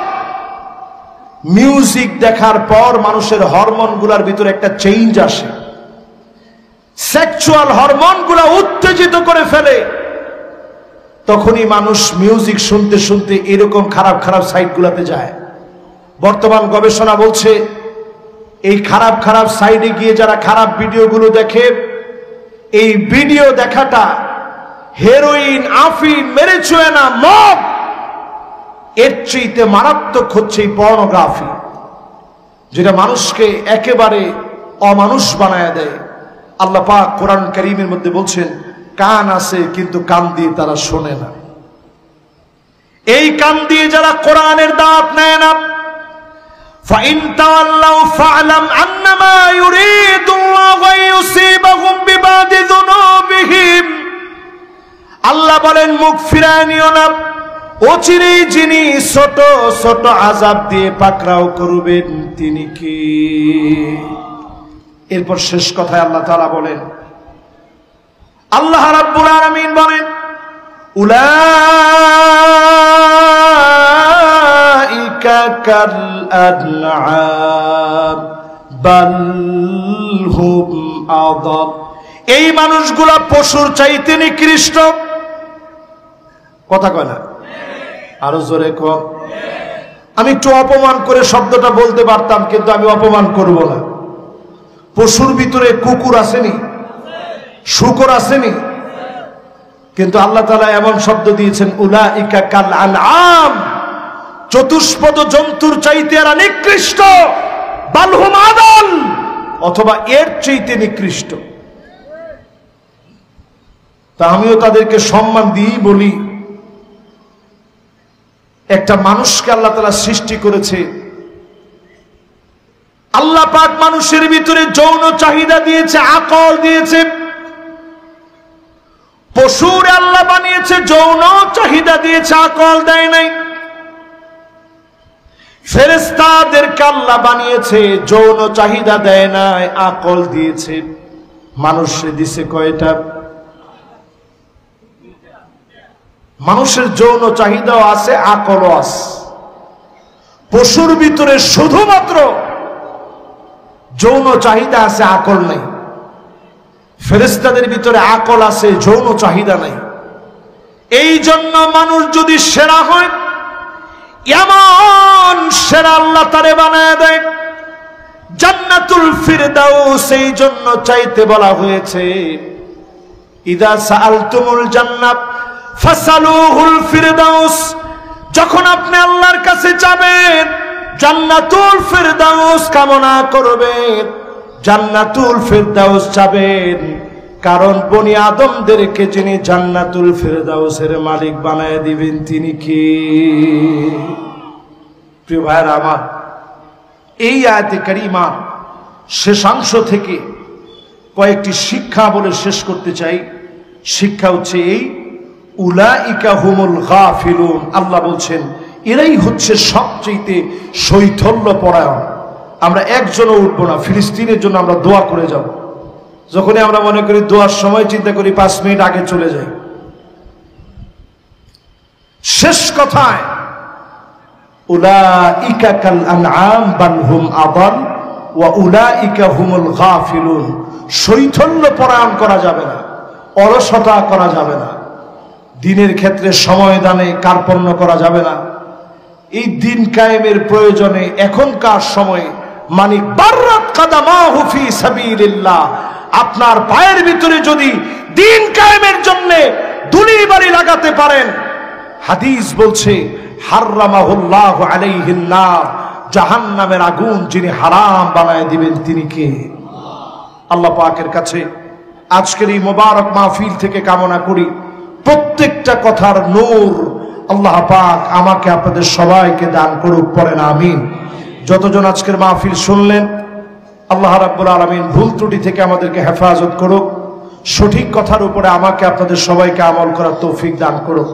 A: মিউজিক দেখার পর মানুষের হরমোনগুলোর ভিতরে একটা চেঞ্জ আসে। সেক্সুয়াল হরমোনগুলো উত্তেজিত করে ফেলে। তখনই মানুষ মিউজিক শুনতে শুনতে এরকম খারাপ খারাপ সাইটগুলোতে যায়। বর্তমান গবেষণা বলছে, এই খারাপ খারাপ সাইডে গিয়ে যারা খারাপ ভিডিওগুলো দেখে, এই ভিডিও দেখাটা হেরোইন, আফিন, মেরিজুয়ানা, মদ, এর চেয়ে মারাত্মক হচ্ছে এই পর্নোগ্রাফি, যেটা মানুষকে একেবারে অমানুষ বানায় দেয়। আল্লাহ পাক কোরআন কারীমের মধ্যে বলছেন, কান আছে কিন্তু কান দিয়ে তারা শোনে না। এই কান দিয়ে যারা কোরআনের দাওয়াত নেয় না, ফাইন তাওয়াল্লাউ ফা'লাম আন্নামা ইউরিদুল্লাহু আন ইউসিবাহুম বিবাদি যুনুবিহিম। আল্লাহ বলেন, মুখ ফিরায় নিও না, অচিরেই যিনি ছোট ছোট আযাব দিয়ে পাকড়াও করবেন তিনি কি? এরপর শেষ কথায় আল্লাহ তাআলা বলেন, আল্লাহ রাব্বুল আলামিন বলেন, উলাইকা কাল আনআম বাল হুম আযাব। এই মানুষগুলা পশুর চাইতে নিকৃষ্ট। কথা কয় না? আরো জোরে কর। আমি একটু অপমান করে শব্দটা বলতে পারতাম, কিন্তু আমি অপমান করব না। পশুর ভিতরে কুকুর আসেনি, শূকর আসেনি, কিন্তু আল্লাহ তাআলা এমন শব্দ দিয়েছেন, উলাইকা কাল আনআম, চতুষ্পদ জন্তুর চাইতে এরা নিকৃষ্ট, বাল হুম আযাল, অথবা এর চাইতে নিকৃষ্ট। তা আমিও তাদেরকে সম্মান দিয়েই বলি, একটা মানুষকে আল্লাহ তাআলা সৃষ্টি করেছে। আল্লাহ পাক মানুষের ভিতরে যৌন চাহিদা দিয়েছে, আকল দিয়েছে, পশুর আল্লাহ বানিয়েছে, যৌন চাহিদা দিয়েছে, আকল দেয় নাই। ফেরেশতাদেরকে আল্লাহ বানিয়েছে, যৌন চাহিদা দেয় নাই, আকল দিয়েছে। মানুষে দিছে কয়টা? মানুষের যৌন চাহিদাও আছে, আকলও আছে। পশুর ভিতরে শুধুমাত্র যৌন চাহিদা আছে, আকল নাই। ফেরেশতাদের ভিতরে আকল আছে, যৌন চাহিদা নাই। এই জন্য মানুষ যদি সেরা হয়, এমন সেরা আল্লাহ তারে বানায় দেয় জান্নাতুল ফিরদাউস। এই জন্য চাইতে বলা হয়েছে, ইদা সাআলতুমুল জান্নাত ফাসালুহুল ফিরদাউস। যখন আপনি আল্লাহর কাছে যাবেন, জান্নাতুল ফিরদাউস কামনা করবেন, জান্নাতুল ফিরদাউস চাবেন। কারণ বনি আদমদেরকে যিনি জান্নাতুল ফিরদাউসের মালিক বানায় দিবেন তিনি কি? প্রিয় ভাইরা আমার, এই আয়াতে কারিমা শেষাংশ থেকে কয়েকটি শিক্ষা বলে শেষ করতে চাই। শিক্ষা হচ্ছে এই, উলাইকা হুমুল গাফিলুন। আল্লাহ বলছেন এরাই হচ্ছে সবচেয়ে শৈথল্য পরায়ণ। আমরা একজনও উঠবো না, ফিলিস্তিনের জন্য আমরা দোয়া করে যাব। যখনই আমরা মনে করি দোয়ার সময় চিন্তা করি 5 মিনিট আগে চলে যাই। শেষ কথায় উলাইকা কাল আনআম বাল হুম আদাল ওয়া উলাইকা হুমুল গাফিলুন। শৈথল্য পরায়ণ করা যাবে না, অলসতা করা যাবে না, দিনের ক্ষেত্রে সময় দানে কার্পণ্য করা যাবে না। এই দিন কায়েমের প্রয়োজনে এখনকার সময়ে মানিক বাররাত কাদামাহু ফি সাবিলিল্লাহ, আপনার পায়ের ভিতরে যদি দিন কায়েমের জন্য দুলি বাড়ি লাগাতে পারেন, হাদিস বলছে হারামাহুল্লাহু আলাইহিন নার, জাহান্নামের আগুন যিনি হারাম বানায় দিবেন তিনি কে? আল্লাহ পাকের কাছে আজকের এই মোবারক মাহফিল থেকে কামনা করি প্রত্যেকটা কথার নূর আল্লাহ পাক আমাকে আপনাদের সবাইকে দান করুক, পড়েন আমিন। যতজন আজকের মাহফিল শুনলেন, আল্লাহ রাব্বুল আলামিন ভুল ত্রুটি থেকে আমাদেরকে হেফাজত করুক, সঠিক কথার উপরে আমাকে আপনাদের সবাইকে আমল করার তৌফিক দান করুক।